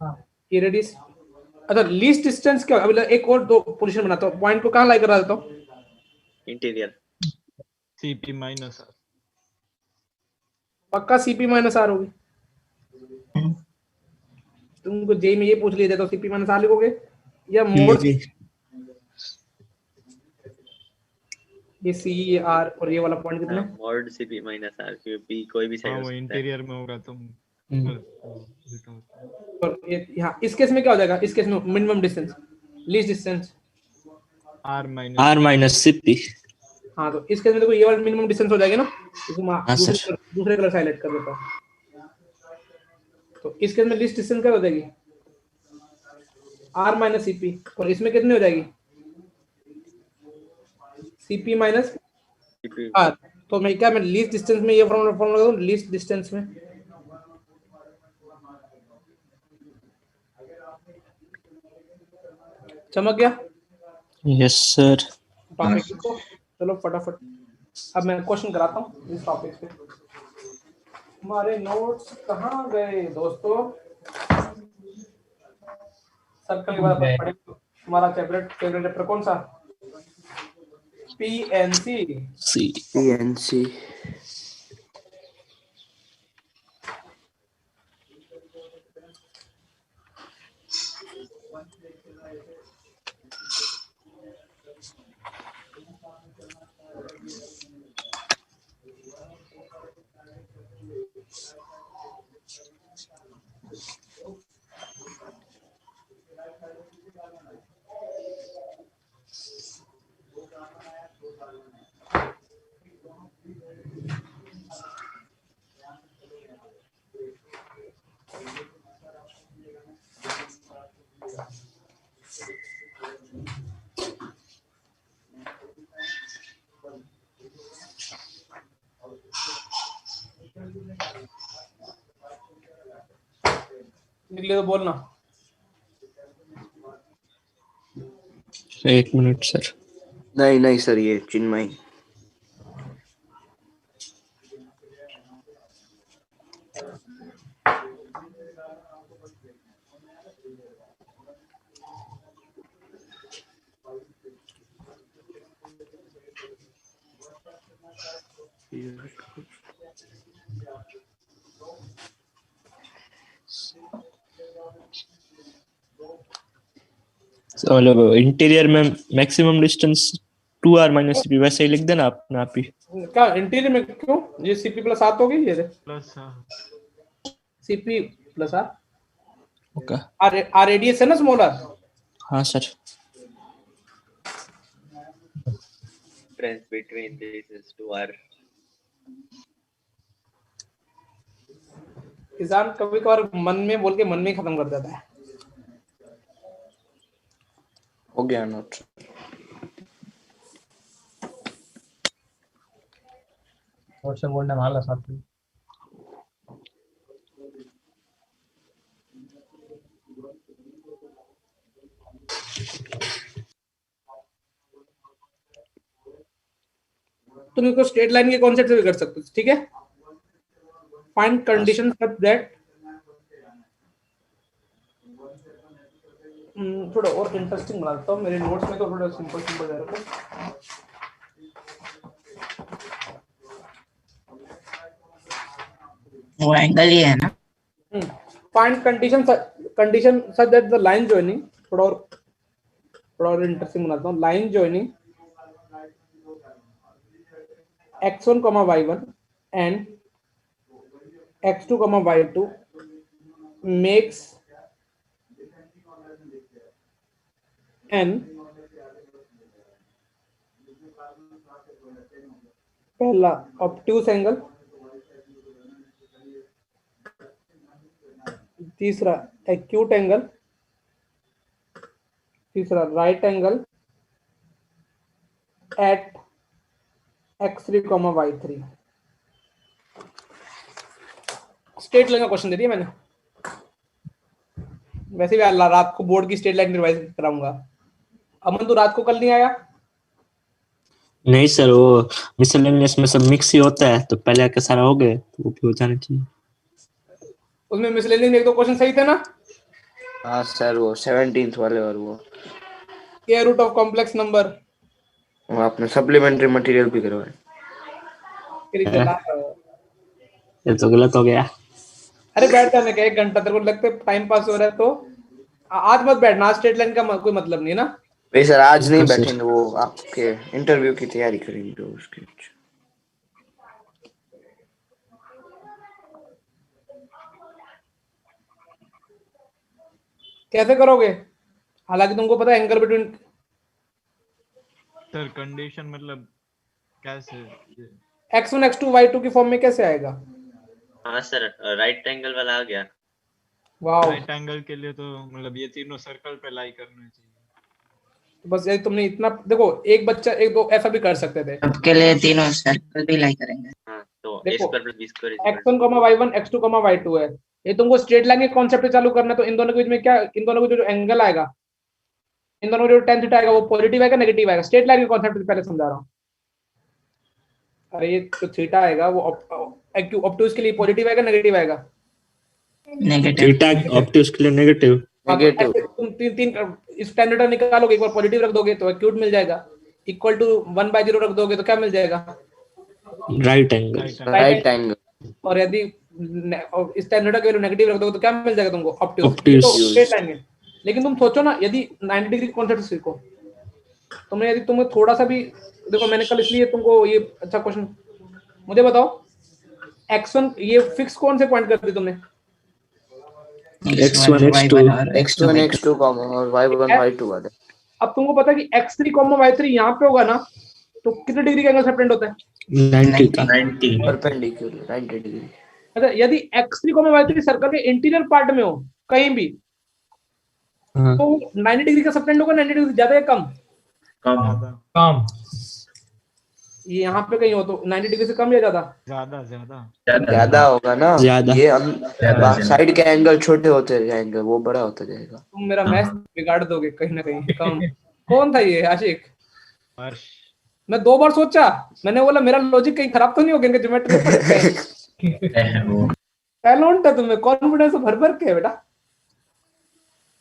हाँ ये रेडियस। अच्छा लीस्ट डिस्टेंस क्या? अभी एक और दो पोजीशन बनाता हूँ, पॉइंट को कहाँ लाई करा देता हूँ? इंटीरियर। CP minus R. पक्का CP माइनस R होगी। तुमको जेई में ये पूछ लिया जाए तो CP माइनस R लिखोगे या मोड? ये C ये R और ये वाला पॉइंट कितना है? Mod CP minus R Q P कोई भी साइड हाँ हो वो सकता है। इंटीरियर में होगा तो और ये यहाँ इस केस में क्या हो जाएगा? इस केस में minimum distance, least distance. R R - CP। हाँ तो इस केस में देखो ये वाला मिनिमम डिस्टेंस हो जाएगा ना, इसको मैं हाँ, सर। दूसरे कलर से हाईलाइट कर देता हूँ। तो इस केस में लीस्ट डिस्टेंस क्या हो जाएगी? R minus CP। और इसमें कितनी हो जाएगी? CP minus CP R। तो मैं क्या, मैं लीस्ट डिस्टेंस में ये फॉर्मूला लगा दूं, लीस्ट डिस्टेंस में चमक गया यस सर। टॉपिक को। चलो फटाफट अब मैं क्वेश्चन कराता हूँ इस टॉपिक पे। हमारे नोट्स कहाँ गए दोस्तों? सर्कल के बाद अपन पढ़ेंगे। तुम्हारा फेवरेट चैप्टर कौन सा? PNC। PNC। निकले तो बोलना। एक मिनट सर। नहीं नहीं सर, ये चिन्मय। मतलब इंटीरियर में मैक्सिमम डिस्टेंस 2R - CP वैसे ही लिख देना अपने आप ही। क्या इंटीरियर में क्यों? ये CP प्लस 7 होगी, ये plus CP plus R। Okay. R radius है ना, स्मॉल r। हाँ sir. difference between this is 2R. किसान कभी कभार मन में बोल के मन में ही खत्म कर देता है। हो गया नोट। और से बोलने वाला साथ में। तुम इसको स्ट्रेट लाइन के कॉन्सेप्ट से भी कर सकते हो, ठीक है। फाइंड कंडीशन सच दैट, थोड़ा और इंटरेस्टिंग बना देता हूँ। मेरे नोट्स में तो थोड़ा सिंपल सिंपल जा रहा है। वो एंगल ही है ना। Find condition such that the line joining, थोड़ा और इंटरेस्टिंग बनाता हूँ। Line joining x1, y1 and x2, y2 makes an पहला ऑब्ट्यूस एंगल, तीसरा एक्यूट एंगल, तीसरा right angle at x3, y3। Straight line का क्वेश्चन दे दिया मैंने। वैसे भी रात को बोर्ड की स्ट्रेट लाइन रिवाइज कराऊंगा। अमन तो रात को कल नहीं आया? नहीं सर, वो मिसलेनियस में सब मिक्स ही होता है, तो पहले के सारा हो गए तो वो भी हो जाना चाहिए। उसमें मिसलेनियस में एक दो क्वेश्चन सही थे ना? हाँ सर, वो 17th वाले और वो square root of complex number. आपने सप्लीमेंट्री मटेरियल भी करवाए। ये तो गलत हो गया। अरे बैठ जाने का 1 घंटा, तेरे को लगता है टाइम पास हो रहा है तो आज मत बैठना। आज स्ट्रेट लाइन का कोई मतलब नहीं ना। भाई सर आज नहीं बिल्कुल सर। बैठेंगे, वो आपके इंटरव्यू की तैयारी करेंगे तो उसके लिए। कैसे करोगे? हालांकि तुमको पता है एंगल बिटवीन सर कंडीशन मतलब कैसे? x1 x2 y2 की फॉर्म में कैसे आएगा? हाँ सर, राइट एंगल वाला आ गया। वाओ, राइट एंगल के लिए तो मतलब ये तीनों सर्कल पे लाई करने चाहिए। बस यदि तुमने इतना देखो, एक बच्चा एक दो ऐसा भी कर सकते थे। सबके लिए तीनों सर्कल भी लाई करेंगे। हाँ, तो a देखो, square plus b square x1, y1, x2, y2 है। ये तुमको स्ट्रेट लाइन के कॉन्सेप्ट चालू करना है, तो इन दोनों के बीच में क्या, इन दोनों का जो एंगल आएगा, इन दोनों का जो tan थीटा आएगा वो पॉजिटिव आएगा नेगेटिव आएगा? स्ट्रेट लाइन के कॉन्सेप्ट पहले समझा रहा हूँ। अरे ये जो थीटा आएगा वो ऑब्ट्यूस के लिए पॉजिटिव आएगा नेगेटिव आएगा? नेगेटिव। थीटा ऑब्ट्यूस के लिए नेगेटिव। हाँ, तो नेगेटिव। ऐसे तुम तीन तीन इस tan थीटा निकालोगे, एक बार पॉजिटिव रख दोगे तो एक्यूट मिल जाएगा, इक्वल टू 1/0 रख दोगे तो क्या मिल जाएगा? Right angle. Right angle. और यदि इस tan थीटा के वैल्यू नेगेटिव रख दोगे तो क्या मिल जाएगा तुमको? ऑब्ट्यूस। Obtuse। तो स्ट्रेट लाइन है। लेकिन तुम सोचो ना, यदि 90 डिग्री कॉन्सेप्ट सीखो तुमने, यदि तुम्हें थोड़ा सा भी देखो, मैंने कल इसलिए तुमको ये अच्छा क्वेश्चन, मुझे बताओ x1 ये फिक्स कौन से पॉइंट कर दी तुमने? x1 x2 x1 x2 और y1 y2 वाले। अब तुमको पता है कि x3, y3 यहाँ पे होगा ना, तो कितने डिग्री का एंगल सेपरेट होता है? 90 का। 90। Perpendicular 90 degree. अच्छा, यदि x3, y3 सर्कल के इंटीरियर पार्ट में हो कहीं भी, हाँ। तो 90 डिग्री का सेपरेट होगा? 90 डिग्री ज्यादा है कम? कम। कम। ये यहाँ पे कहीं हो तो 90 डिग्री से कम या ज्यादा? ज्यादा ज्यादा। ज्यादा होगा ना। ज्यादा। ये ज्यादा। साइड के एंगल छोटे होते जाएंगे, वो बड़ा होता जाएगा। तुम मेरा मैथ बिगाड़ दोगे कहीं ना कहीं। कम कौन था ये? आशिक? हर्ष। मैं 2 बार सोचा, मैंने बोला मेरा लॉजिक कहीं खराब तो नहीं हो गया, ज्योमेट्री वो टैलेंट है तुम्हें, कॉन्फिडेंस भर भर के बेटा।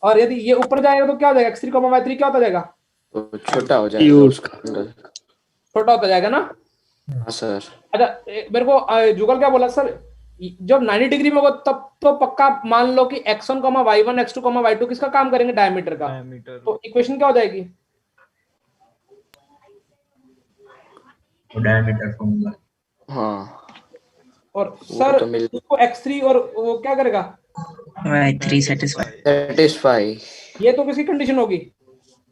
और यदि ये ऊपर जाएगा तो क्या हो जाएगा? x3, y3 क्या होता जाएगा? तो छोटा हो जाएगा Huge। उसका एंगल। छोटा होता जाएगा ना? हाँ सर। अच्छा, मेरे को जुगल क्या बोला सर, जब 90 डिग्री में होगा तब तो पक्का मान लो कि x1, y1, x2, y2 किसका काम करेंगे? डायमीटर का। डायमीटर। तो इक्वेशन क्या हो जाएगी? Diameter formula. हाँ और वो सर तो मिल उसको x3 और वो क्या करेगा? y3 satisfy. सेटिस्फाई ये तो किसी कंडीशन होगी?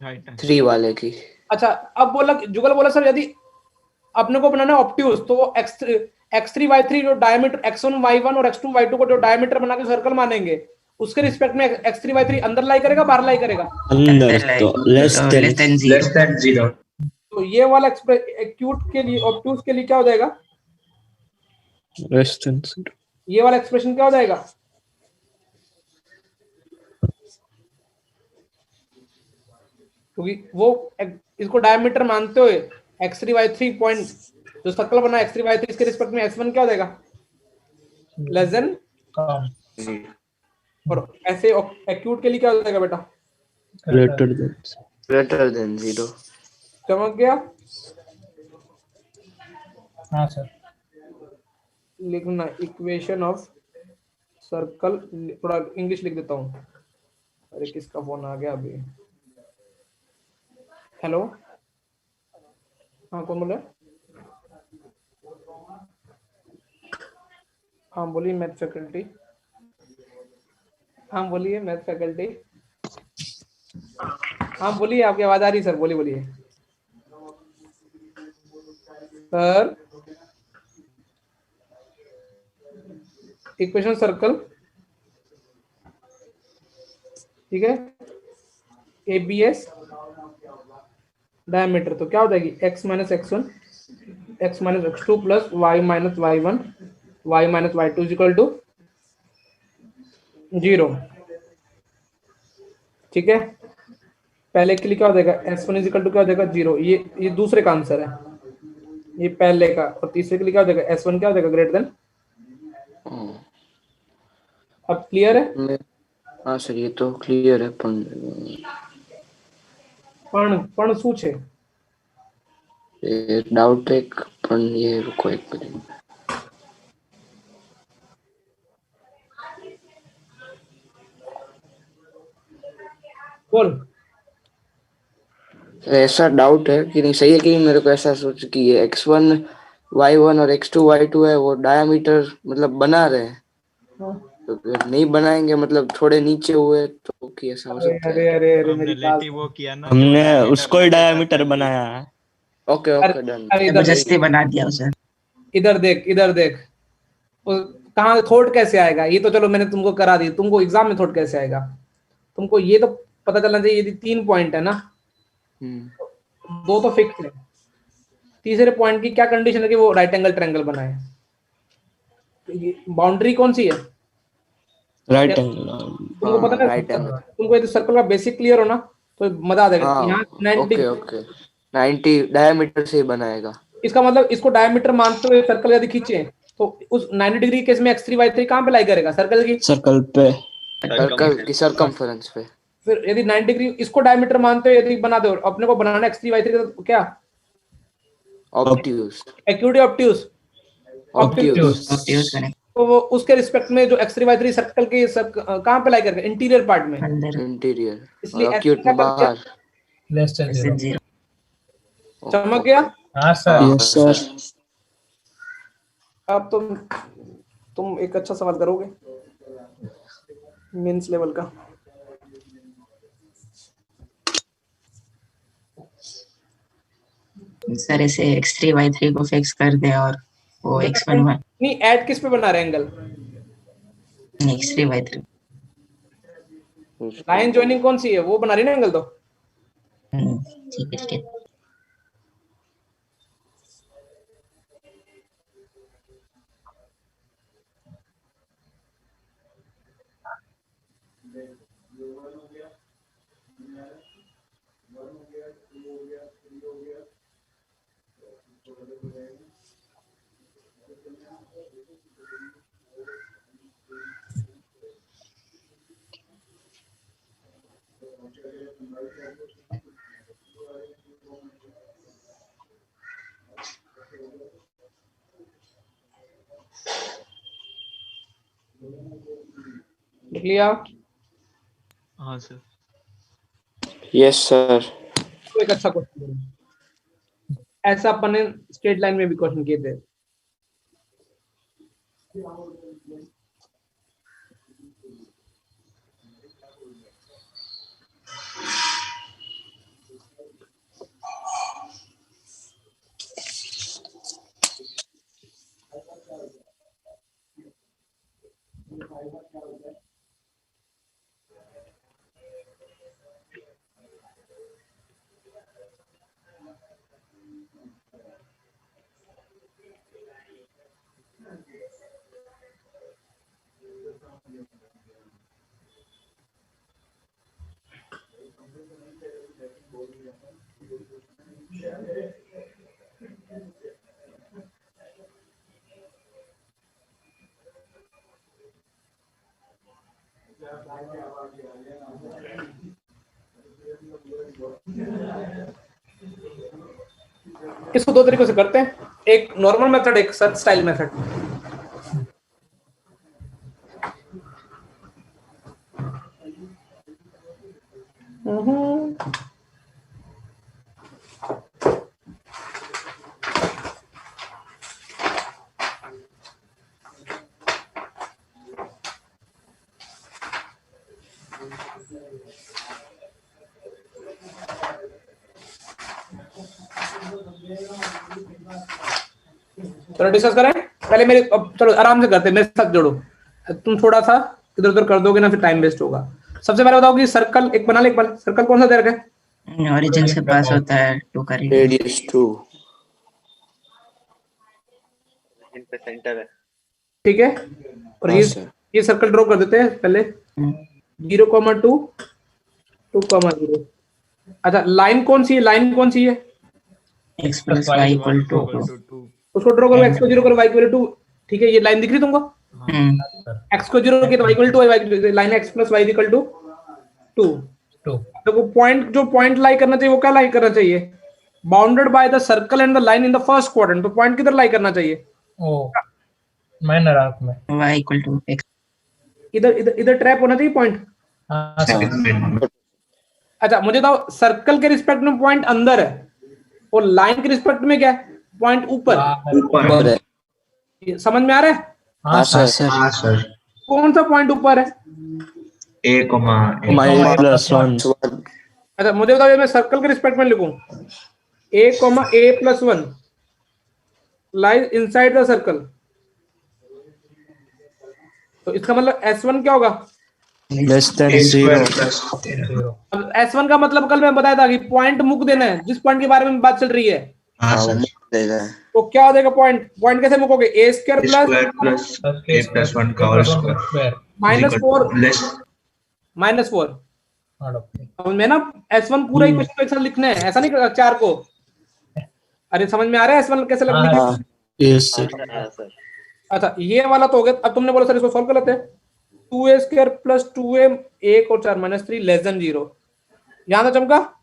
Right angle. 3 वाले की। अच्छा, अब बोला जुगल बोला सर यदि अपने को बनाना है ऑब्ट्यूस, तो वो x3 y3 जो डायमीटर, x1 y1 और x2 y2 को जो डायमीटर बना के सर्कल मानेंगे, उसके रिस्पेक्ट में x3 y3 अंदर लाई करेगा बाहर लाई करेगा? अंदर तो less than less than less 0। Than 0। तो ये वाला एक्यूट के लिए, ऑब्ट्यूस के लिए क्या हो जाएगा? Less then 0। ये वाला एक्सप्रेशन क्या हो जाएगा? क्योंकि वो इसको डायमीटर मानते हुए x3 y3 पॉइंट जो सर्कल बना x3 y3 इसके रिस्पेक्ट में x1 क्या हो जाएगा? Less than. कम। और ऐसे एक्यूट के लिए क्या हो जाएगा बेटा? Greater than. 0। चमक गया? हाँ सर। लिखना इक्वेशन ऑफ सर्कल, थोड़ा इंग्लिश लिख देता हूँ। अरे किसका फोन आ गया अभी? हेलो, हाँ कौन बोले? हाँ बोलिए मैथ फैकल्टी। हाँ बोलिए मैथ फैकल्टी। हाँ बोलिए, आपकी आवाज आ रही है सर, बोलिए बोलिए सर। इक्वेशन सर्कल, ठीक है, ABS डायमीटर, तो क्या हो जाएगी x minus x1 x minus x2 प्लस y minus y1 y minus y2 is equal to 0। ठीक है, पहले के लिए क्या हो जाएगा S1 इज इक्वल टू क्या हो जाएगा 0, ये दूसरे का आंसर है, ये पहले का। और तीसरे के लिए क्या हो जाएगा S1 क्या हो जाएगा ग्रेटर देन। अब क्लियर है? हाँ सर ये तो क्लियर है, पण શું છે? डाउट एक पण ये रुको एक मिनट। बोल। ऐसा डाउट है कि नहीं, सही है कि नहीं, मेरे को ऐसा सोच कि ये x1 y1 और x2 y2 है वो डायमीटर मतलब बना रहे हैं, तो फिर नहीं बनाएंगे मतलब थोड़े नीचे हुए तो कि ऐसा हो सकता है। अरे अरे अरे हमने मेरी बात, लेटी वो किया ना, हमने उसको ही डायमीटर बनाया है। Okay okay done. अरे इधर जबरदस्ती बना दिया उसे। इधर देख, इधर देख, कहाँ थोट कैसे आएगा? ये तो चलो मैंने तुमको करा दी, तुमको एग्जाम में थोट कैसे आएगा? तुमको ये तो पता चलना चाहिए, यदि 3 पॉइंट है ना, 2 तो फिक्स है, तीसरे पॉइंट की क्या कंडीशन है कि वो राइट एंगल ट्रायंगल बनाए। बाउंड्री कौन सी है? Right angle. तुमको पता है, राइट एंगल। तुमको यदि सर्कल का बेसिक क्लियर हो ना तो मजा आ जाएगा। यहाँ 90 ओके 90 डायमीटर से ही बनाएगा। इसका मतलब इसको डायमीटर मानते हुए सर्कल यदि खींचे तो उस 90 डिग्री केस में x3 y3 कहाँ पे लाई करेगा? सर्कल की, सर्कल पे, सर्कल की सरकमफेरेंस पे। फिर यदि 90 डिग्री इसको डायमीटर मानते हुए यदि बना दो, अपने को बनाना x3 y3 का क्या? ऑब्ट्यूज। Acuity obtuse. ऑब्ट्यूज करें तो वो उसके रिस्पेक्ट में जो x3 y3 सर्कल के कहाँ पे लाई करेगा? इंटीरियर पार्ट में। अंदर इंटीरियर इसलिए और x एक्यूट क्या कर दिया? बाहर। लेस देन से 0। 0। चमक गया? हाँ सर। Yes sir. अब तुम एक अच्छा सवाल करोगे मेंस लेवल का। सर ऐसे x3 y3 को फिक्स कर दे और वो x1 y नहीं, ऐड किस पे बना रहे angle? x3 y3। Line joining कौन सी है वो बना रही ना एंगल तो। ठीक है ठीक है। लिख लिया? हाँ सर। Yes sir. तो एक अच्छा क्वेश्चन, ऐसा अपन ने स्ट्रेट लाइन में भी क्वेश्चन किए थे। इसको 2 तरीकों से करते हैं, एक नॉर्मल मेथड, एक सर्च स्टाइल मेथड। चलो डिस्कस करें पहले मेरे, अब चलो आराम से करते हैं, मेरे साथ जोड़ो। तुम थोड़ा सा इधर उधर कर दोगे ना फिर टाइम वेस्ट होगा। सबसे पहले बताओ कि सर्कल एक बना ले, एक बार सर्कल कौन सा दे रखा है? ओरिजिन से पास होता है 2 का रेडियस। रेडियस 2। इन पे सेंटर है। ठीक है, और हाँ सर। ये सर्कल ड्रॉ कर देते हैं पहले 0,2 2,0। अच्छा लाइन कौन सी है, लाइन कौन सी है? x plus y equal to 2। उसको ड्रॉ करो, x को 0 करो, y इक्वल टू। ठीक है, ये लाइन दिख रही तुमको? x को 0 किया तो y equal to y, line x plus y equal to 2। तो पॉइंट, जो पॉइंट लाई करना चाहिए वो क्या लाई करना चाहिए? Bounded by the circle and the line in the first quadrant. तो पॉइंट किधर लाई करना चाहिए? ओ माइनर आर्क में। y equal to x। इधर इधर इधर ट्रैप होना चाहिए पॉइंट। हाँ सर। अच्छा मुझे बताओ, सर्कल के रिस्पेक्ट में पॉइंट अंदर है और लाइन के रिस्पेक्ट में क्या है? पॉइंट ऊपर। ऊपर है। ये समझ में आ रहा है? हाँ सर। हाँ सर। कौन सा पॉइंट ऊपर है? A, a plus 1 अच्छा मुझे बताओ, ये मैं सर्कल के रिस्पेक्ट में लिखूं a,a+1 lies inside the circle, तो इसका मतलब S1 क्या होगा? less than A 0 square plus 0। अब S1 का मतलब कल मैं बताया था कि पॉइंट मुक देना है, जिस पॉइंट के बारे में बात चल रही है। हाँ हाँ, वो सर। मुक्त देगा। तो क्या हो जाएगा पॉइंट? पॉइंट कैसे मुकोगे? a square A square plus plus A plus 1 का होल स्क्वायर -4 लेस -4। ओके। समझ में ना? S1 पूरा इक्वेशन को एक साथ लिखना है, ऐसा नहीं 4 को। अरे समझ में आ रहा है S1 कैसे हाँ। लिखना? हाँ yes sir हाँ सर। अच्छा ये वाला तो हो गया। अब तुमने बोला सर इसको सॉल्व कर लेते हैं। 2a स्क्वायर प्लस 2a 1 और 4 -3 लेस देन 0। यहाँ तक चमका?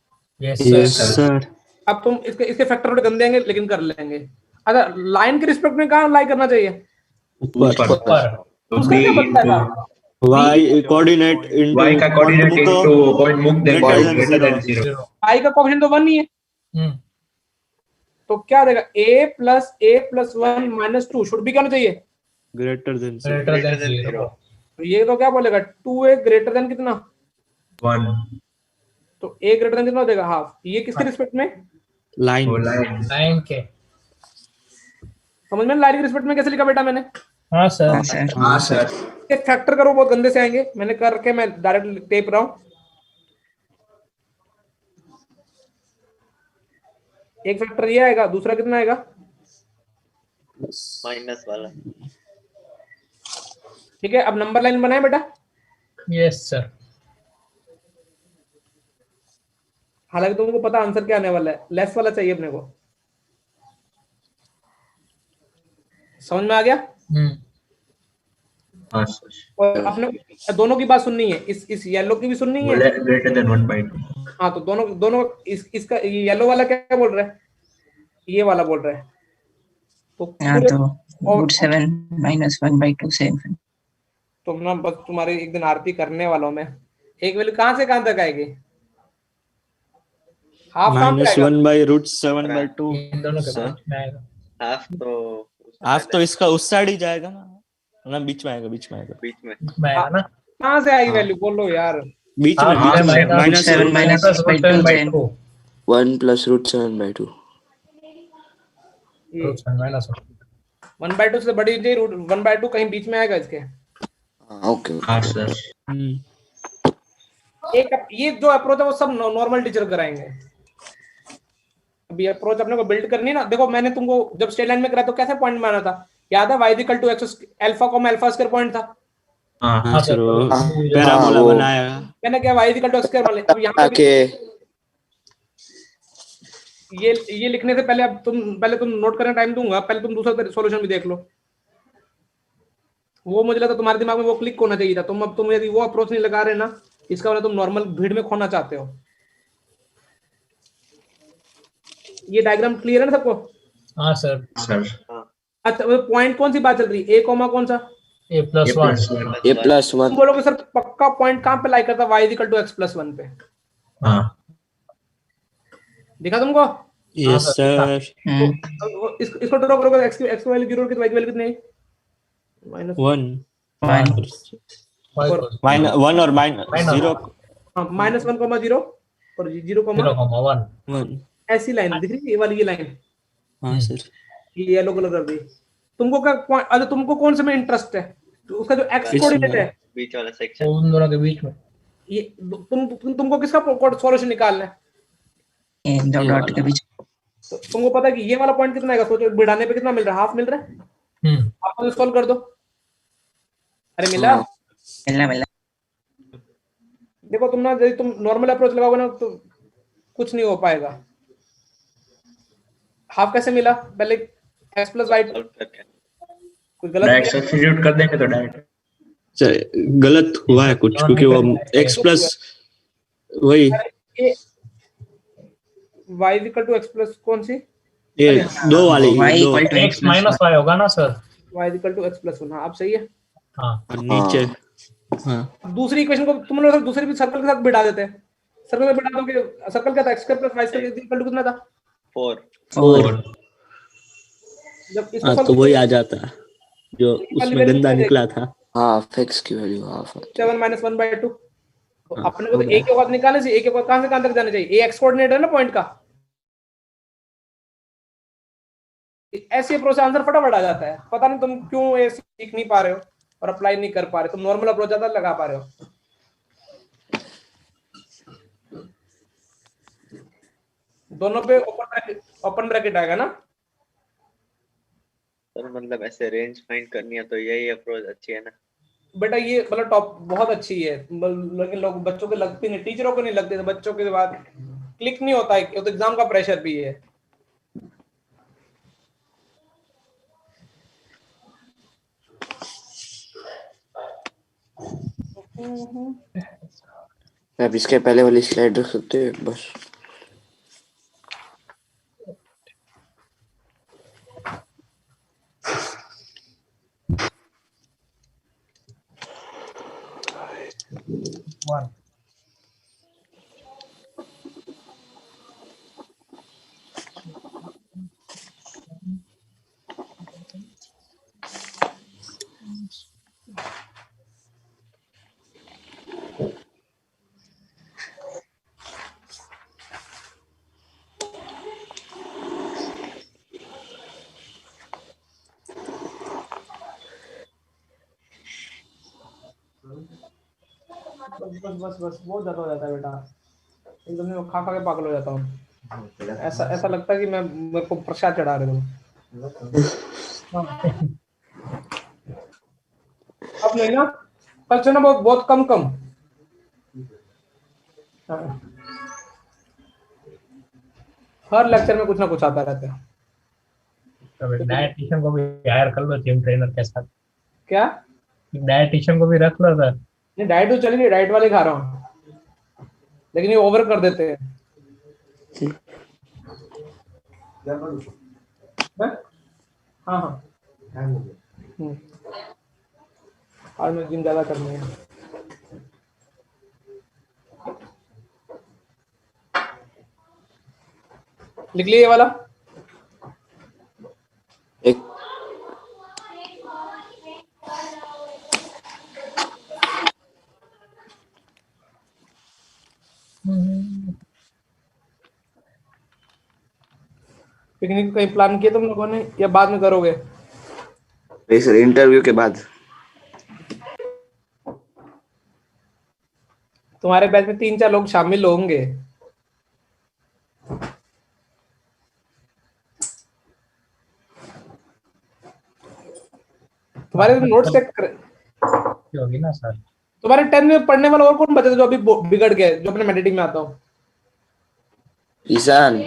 Yes yes sir. sir अब तुम इसके फैक्टर थोड़े गंदे आएंगे लेकिन कर लेंगे। अच्छा लाइन के रिस्पेक्ट में कहाँ लाई करना चाहिए? ऊपर ऊपर। तो उसका B क्या बनता है? y coordinate into Y का कोऑर्डिनेट मुको इनटू पॉइंट मुक्त देगा greater than greater than 0। 0 आई का कोएफिशिएंट तो 1 ही है, तो क्या देगा? a+1 -2 शुड भी क्या होना चाहिए? greater than 0 greater than 0। तो ये तो क्या बोलेगा? 2a ग्रेटर देन कितना? 1 तो a ग्रेटर देन कितना हो जाएगा? हाफ। ये किसके रिस्पेक्ट में? line वो लाइन लाइन के। समझ में? लाइन के रिस्पेक्ट में कैसे लिखा बेटा मैंने? हाँ सर। हाँ सर। हाँ सर एक फैक्टर करो, बहुत गंदे से आएंगे, मैंने करके मैं डायरेक्ट टेप रहा हूं। एक फैक्टर ये आएगा, दूसरा कितना आएगा? माइनस वाला। ठीक है, अब नंबर लाइन बनाए बेटा। Yes sir. हालांकि तुमको पता आंसर क्या आने वाला है, लेस वाला चाहिए अपने को। समझ में आ गया? हाँ सर और अपने दोनों की बात सुननी है, इस येलो की भी सुननी है। ग्रेटर देन 1/2 हाँ तो दोनों इसका येलो वाला क्या बोल रहा है? ये वाला बोल रहा है। तो हाँ तो √7 - 1/2 से infinity। तुम ना बस तुम्हारी एक दिन आरती करने वाला हूं मैं। एक वैल्यू कहां से कहां तक आएगी? हाफ कहां पे आएगा? -1/√7/2 इन दोनों के सर। बीच में आएगा। हाफ तो हाफ तो इसका उस साइड ही जाएगा ना, बीच में आएगा बीच में। में आएगा ना। कहां से आएगी वैल्यू? बोलो यार। बीच में हाफ बीच है में -7 - 6/2 1 + √7/2। 1/2 से बड़ी हो जाए, 1/2 कहीं बीच में आएगा इसके। हाँ ओके हाँ सर एक ये जो अप्रोच है वो सब नॉर्मल टीचर कराएंगे। अभी अप्रोच अपने को बिल्ड करनी है ना। देखो मैंने तुमको जब स्ट्रेट लाइन में कराया तो कैसे पॉइंट माना था? याद है? y = x alpha comma alpha square point था। हाँ सर वो हाँ, पैराबोला वो- बनाया। मैंने क्या y = x स्क्वायर मान लिया। अब यहाँ पे आके ये लिखने से पहले अब तुम नोट करने टाइम दूंगा, पहले तुम दूसरा सॉल्यूशन भी देख लो। वो मुझे लगा तुम्हारे दिमाग में वो क्लिक होना चाहिए था। तुम यदि वो अप्रोच नहीं लगा रहे ना, इसका मतलब तुम नॉर्मल भीड़ में खोना चाहते हो। ये डायग्राम क्लियर है ना सबको? हाँ सर। सर अच्छा पॉइंट कौन सी बात चल रही है? a कॉमा कौन सा? A+1। A+1। तुम बोलोगे सर पक्का पॉइंट कहां पे लाई करता? y = x+1 पे। हाँ दिखा तुमको? यस सर इसको ड्रॉ करोगे। x की वैल्यू 0 की तो y की वैल्यू कितनी है? -1 1 और -0 हाँ, -1, 0 और 0, 0,1। ऐसी लाइन दिख रही है, ये वाली, ये लाइन, हाँ सर। ये येलो कलर कर दी। तुमको क्या अच्छा तुमको कौन से में इंटरेस्ट है? तो उसका जो एक्स इसमें। कोऑर्डिनेट है बीच वाला वो सेक्शन। उन दोनों के बीच में। ये तुमको किसका सॉल्यूशन निकालना है? इन दो डॉट के बीच। तो तुमको पता है कि ये वाला पॉइंट कितना आएगा? सोचो बढ़ाने पे कितना मिल रहा है? हाफ मिल रहा है। आप सॉल्व कर दो। अरे मिला। हाँ। मिलना देखो तुम ना, यदि तुम नॉर्मल अप्रोच लगाओगे ना तो कुछ नहीं हो पाएगा। हाफ कैसे मिला? पहले x प्लस वाई सॉल्व करके कोई गलत डायरेक्ट किया? सब्स्टिट्यूट कर देंगे तो डायरेक्ट गलत हुआ है कुछ, क्योंकि वो x प्लस वही ये y equal to x plus कौन सी? ये दो वाली, y दो equal to x minus y होगा ना sir? y equal to x plus 1। हाँ, अब सही है। हाँ और नीचे। हाँ दूसरी इक्वेशन को तुम लोग दूसरे भी सर्कल के साथ बिठा देते हैं। सर्कल में बिठा दोगे, सर्कल क्या था? x square plus y square equal to कितना था? 4 4। जब इसको हाँ solve तो वही करोगे, आ जाता जो उसमें गंदा निकला था। हाफ एक्स की वैल्यू हाफ। 7 माइनस 1/2। तो हाँ, अपने को तो एक के बाद निकालने चाहिए। एक के बाद कहां से कहां तक जाना चाहिए? ये x कोऑर्डिनेट है ना पॉइंट का। ऐसे अप्रोच से आंसर फटाफट आ जाता है। पता नहीं तुम क्यों ये सीख नहीं पा रहे हो और अप्लाई नहीं कर पा रहे। तुम नॉर्मल अप्रोच ज्यादा लगा पा रहे हो। दोनों पे ओपन ब्रैकेट आएगा ना? सर मतलब ऐसे रेंज फाइंड करनी है तो यही अप्रोच अच्छी है ना? बेटा ये मतलब टॉप बहुत अच्छी है, लेकिन लोग बच्चों के लगती नहीं, टीचरों को नहीं लगती, तो बच्चों के बाद क्लिक नहीं होता है। तो एग्जाम का प्रेशर भी है। आप इसके पहले वाली स्लाइड रख सकते हो बस। वन। बस बहुत ज्यादा हो जाता है बेटा। एकदम मैं खा खा के पागल हो जाता हूँ। ऐसा लगता है कि मेरे को प्रसाद चढ़ा रहे हो। अब नहीं ना, कल से ना बहुत कम कम। हाँ। हर लेक्चर में कुछ ना कुछ आता रहता है। डायटिशियन को भी हायर कर लो जिम ट्रेनर के साथ। क्या? डायटिशियन को भी रख लो सर। नहीं, डाइट तो चलेगी, डाइट वाले खा रहा हूँ, लेकिन ये ओवर कर देते हैं। हाँ हाँ आज मैं जिम ज्यादा करनी है। लिख लिया ये वाला। एक पिकनिक कहीं प्लान किया तुम लोगों ने या बाद में करोगे? सर इंटरव्यू के बाद। तुम्हारे बैच में 3-4 लोग शामिल होंगे। तुम्हारे नोट्स चेक कर होगी ना सर। तुम्हारे 10 में पढ़ने वाला और कौन बचा जो अभी बिगड़ गया, जो अपने मेडिटिंग में आता हो? ईशान।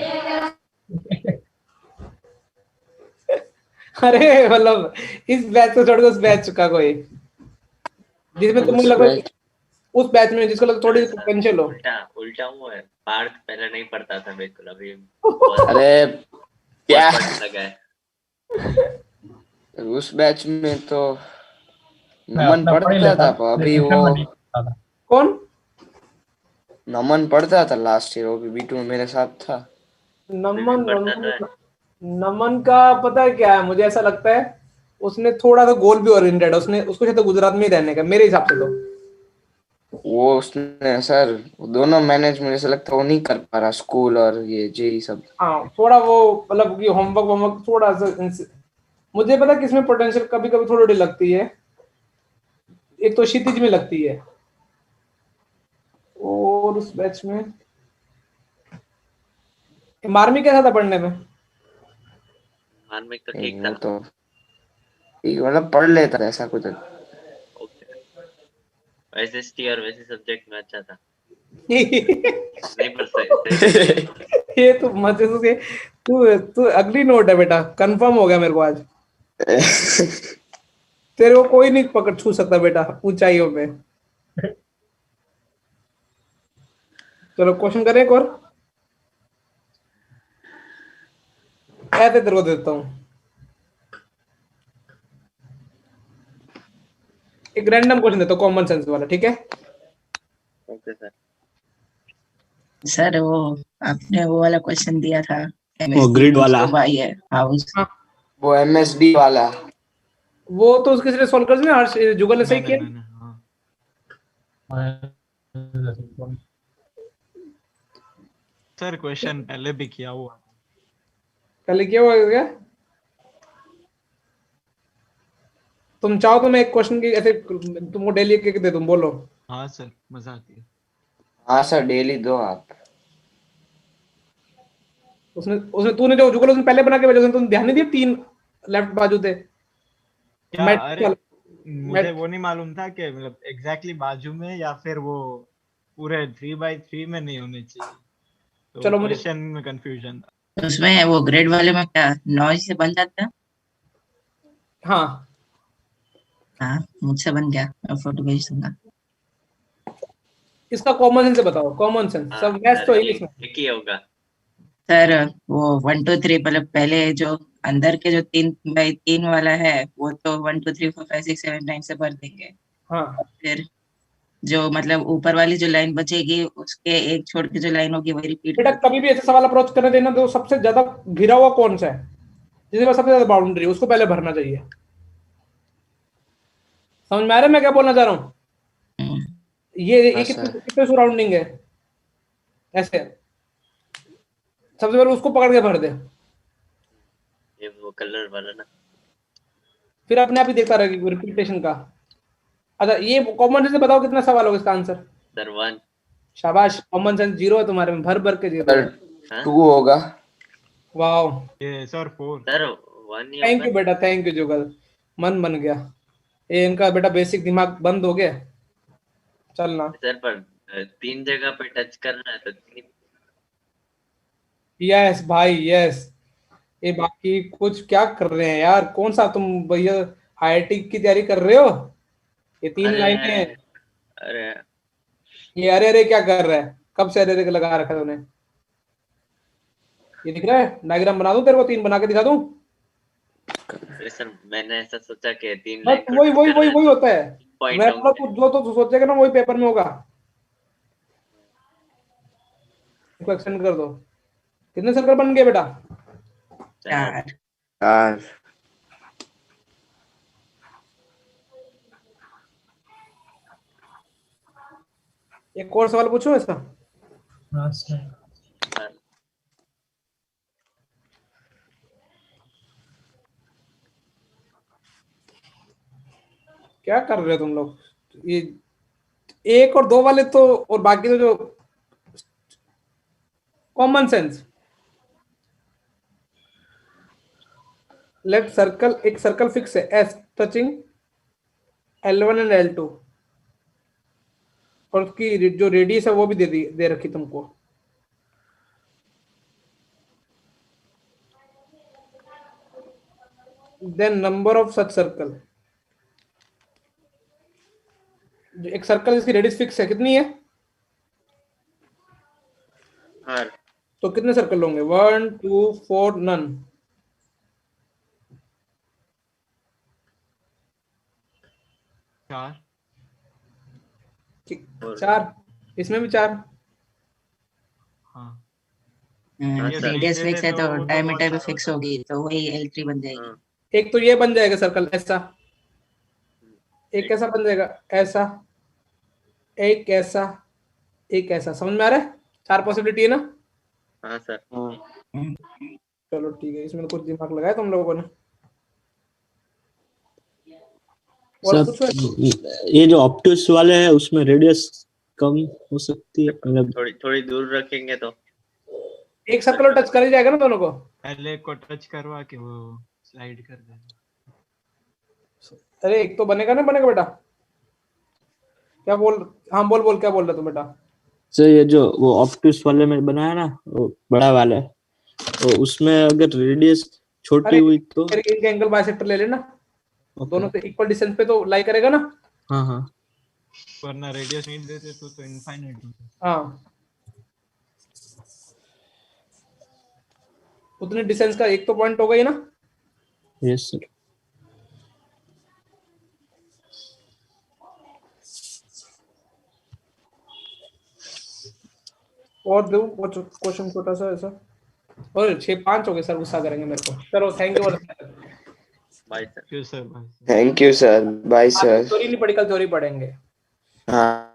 अरे मतलब इस बैच को छोड़कर उस बैच का कोई जिसमें तुम लोग उस बैच में जिसको लग थोड़ी टेंशन हो। उल्टा हुआ है। पार्थ पहले नहीं पढ़ता था बिल्कुल, अभी अरे क्या पढ़ने लगा है। उस बैच में तो मैं नमन अपना पढ़ ही पढ़ता लेता, था, अभी लेकिन वो मैं नहीं पढ़ता था। कौन? नमन पढ़ता था लास्ट ईयर, वो भी B2 में मेरे साथ था। नमन का पता है क्या है, मुझे ऐसा लगता है उसने थोड़ा सा गोल भी ओरिएंटेड है। उसने उसको शायद गुजरात में ही रहने का, मेरे हिसाब से तो। वो उसने सर दोनों मैनेज, मुझे ऐसा लगता है वो नहीं कर पा रहा, स्कूल और ये जेई सब। हाँ थोड़ा वो मतलब कि होमवर्क वोमवर्क थोड़ा सा मुझे पता है किसमें पोटेंशियल कभी कभी थोड़ी थोड़ी लगती है। एक तो क्षितिज में लगती है और उस बैच में मार्मी कैसा था पढ़ने में? मार्मिक तो नहीं, ठीक वो था। तो ठीक, मतलब पढ़ लेता था ऐसा कुछ। ओके, एसएसटी और वैसे सब्जेक्ट में अच्छा था। ये नहीं पर सही तो मजे से तू तू अगली नोट है बेटा, कंफर्म हो गया मेरे को आज। तेरे को कोई नहीं पकड़ छू सकता बेटा ऊंचाइयों पे। चलो क्वेश्चन करें एक और, ऐसे तेरे को देता हूँ एक रैंडम क्वेश्चन देता हूँ कॉमन सेंस वाला, ठीक है? Okay sir. सर वो आपने वो वाला क्वेश्चन दिया था, वो grid वाला। भाई है हाउस। वो एमएसडी वाला। वो तो उसके सिर्फ सॉल्व कर दिया, हर्ष जुगल ने सही किया। मैंने हाँ सर क्वेश्चन पहले भी किया हुआ। पहले क्या हुआ क्या? तुम चाहो तो मैं एक क्वेश्चन की ऐसे तुमको डेली एक दे दूं, बोलो। हाँ सर मजा आती है। हाँ सर, डेली दो आप। उसने उसने तूने जो जुगल उसने पहले बना के भेजा, उसने तुम ध्यान नहीं दिया, 3 लेफ्ट बाजू थे क्या? मैट्रिक्स अरे वाला। मुझे वो नहीं मालूम था कि मतलब एग्जैक्टली बाजू में या फिर वो पूरे 3x3 में नहीं होने चाहिए, तो चलो मुझे क्वेश्चन में कंफ्यूजन था। तो उसमें वो ग्रेड वाले में क्या 9 से बन जाता है? हाँ हाँ मुझसे बन गया, मैं फोटो भेज दूंगा। इसका कॉमन सेंस से बताओ, कॉमन सेंस हाँ सब मैथ्स तो सर, है ही इसमें। एक ही होगा। सर वो 1 2 3 मतलब पहले जो अंदर के जो 3x3 वाला है वो तो 1 2 3 4 5 6 7 9 से भर देंगे। हाँ फिर जो मतलब ऊपर वाली जो लाइन बचेगी उसके एक छोड़ के जो लाइन होगी वही रिपीट बेटा कर कभी भी ऐसे सवाल अप्रोच करने देना तो सबसे ज्यादा घिरा हुआ कौन सा है, जिसके पास सबसे ज्यादा बाउंड्री है उसको पहले भरना चाहिए। समझ में आ रहा है मैं क्या बोलना चाह रहा हूँ? देंगे। ये हाँ कितने सर। कितने सराउंडिंग है ऐसे, सबसे पहले उसको पकड़ के भर दे, ये वो कलर वाला ना। फिर अपने आप ही देखता रहेगा रिपीटेशन का। अच्छा ये कॉमन सेंस से बताओ कितना सवाल होगा इसका आंसर? सर 1। शाबाश, कॉमन सेंस 0 है तुम्हारे में, भर भर के 0 सर है। हाँ 2 होगा। वाह, ये सर 4। सर 1 ही थैंक होगा। यू बेटा, थैंक यू जुगल, मन बन गया। ये इनका बेटा बेसिक दिमाग बंद हो गया, चलना। सर पर 3 जगह पे टच करना है तो यस भाई यस। ये बाकी कुछ क्या कर रहे हैं यार, कौन सा तुम भैया आईआईटी की तैयारी कर रहे हो? ये 3 अरे लाइनें हैं। अरे ये अरे अरे क्या कर रहा है, कब से अरे अरे लगा रखा है उन्हें? ये दिख रहा है, डायग्राम बना दूं तेरे को, 3 बना के दिखा दूं? अरे सर मैंने ऐसा सोचा कि 3 बस लाइन को वही टच वही करना वही है वही तो होता है। पॉइंट मैं होंगे। जो तो तू सोचेगा ना वही पेपर में होगा। इसको एक्सटेंड कर दो। कितने सर्कल बन गए बेटा? 4। 4 यार एक और सवाल पूछो ऐसा। हाँ सर। क्या कर रहे हो तुम लोग? ये 1 और 2 वाले तो, और बाकी तो जो कॉमन सेंस। लेफ्ट सर्कल, एक सर्कल फिक्स है S touching L1 and L2, और उसकी जो रेडियस है वो भी दे रखी तुमको। Then number of such circle, जो एक सर्कल जिसकी रेडियस फिक्स है कितनी है, और तो कितने सर्कल होंगे? 1 2 4 नन। 4। 4, इसमें भी 4। हाँ हाँ सर। रेडियस फिक्स है तो वो तो डायमीटर भी बहुत फिक्स सारा होगी तो वही L3 बन जाएगी। हाँ एक तो ये बन जाएगा सर्कल ऐसा, एक कैसा बन जाएगा ऐसा, एक ऐसा समझ में आ रहा है? 4 पॉसिबिलिटी है ना? हाँ सर। चलो ठीक है, इसमें कुछ दिमाग लगाया तुम लोगों ने। और सर कुछ ये जो ऑप्टस वाले हैं उसमें रेडियस कम हो सकती है, मतलब थोड़ी थोड़ी दूर रखेंगे तो एक सर्कल टच कर ही जाएगा ना दोनों को। पहले को टच करवा के वो स्लाइड कर देना। अरे एक तो बनेगा ना, बनेगा बेटा? क्या बोल, हाँ बोल बोल, क्या बोल रहा तू बेटा? सर ये जो वो ऑप्टस वाले में बनाया ना, वो बड़ा वाला है, तो उसमें अगर रेडियस छोटी अरे हुई तो इनका एंगल बाइसेक्टर ले लेना, दोनों से इक्वल डिस्टेंस पे तो लाई करेगा ना। हाँ हाँ वरना रेडियस नहीं देते तो इनफाइनाइट होता। हाँ, उतने डिस्टेंस का एक तो पॉइंट होगा ही ना। Yes sir. और दो क्वेश्चन छोटा सा ऐसा, और 6-5 हो गए सर, गुस्सा करेंगे मेरे को। चलो थैंक यू बाय सर। क्यों sir? Thank you sir, bye sir. Theory नहीं पढ़ी, कल थ्योरी पढ़ेंगे। हाँ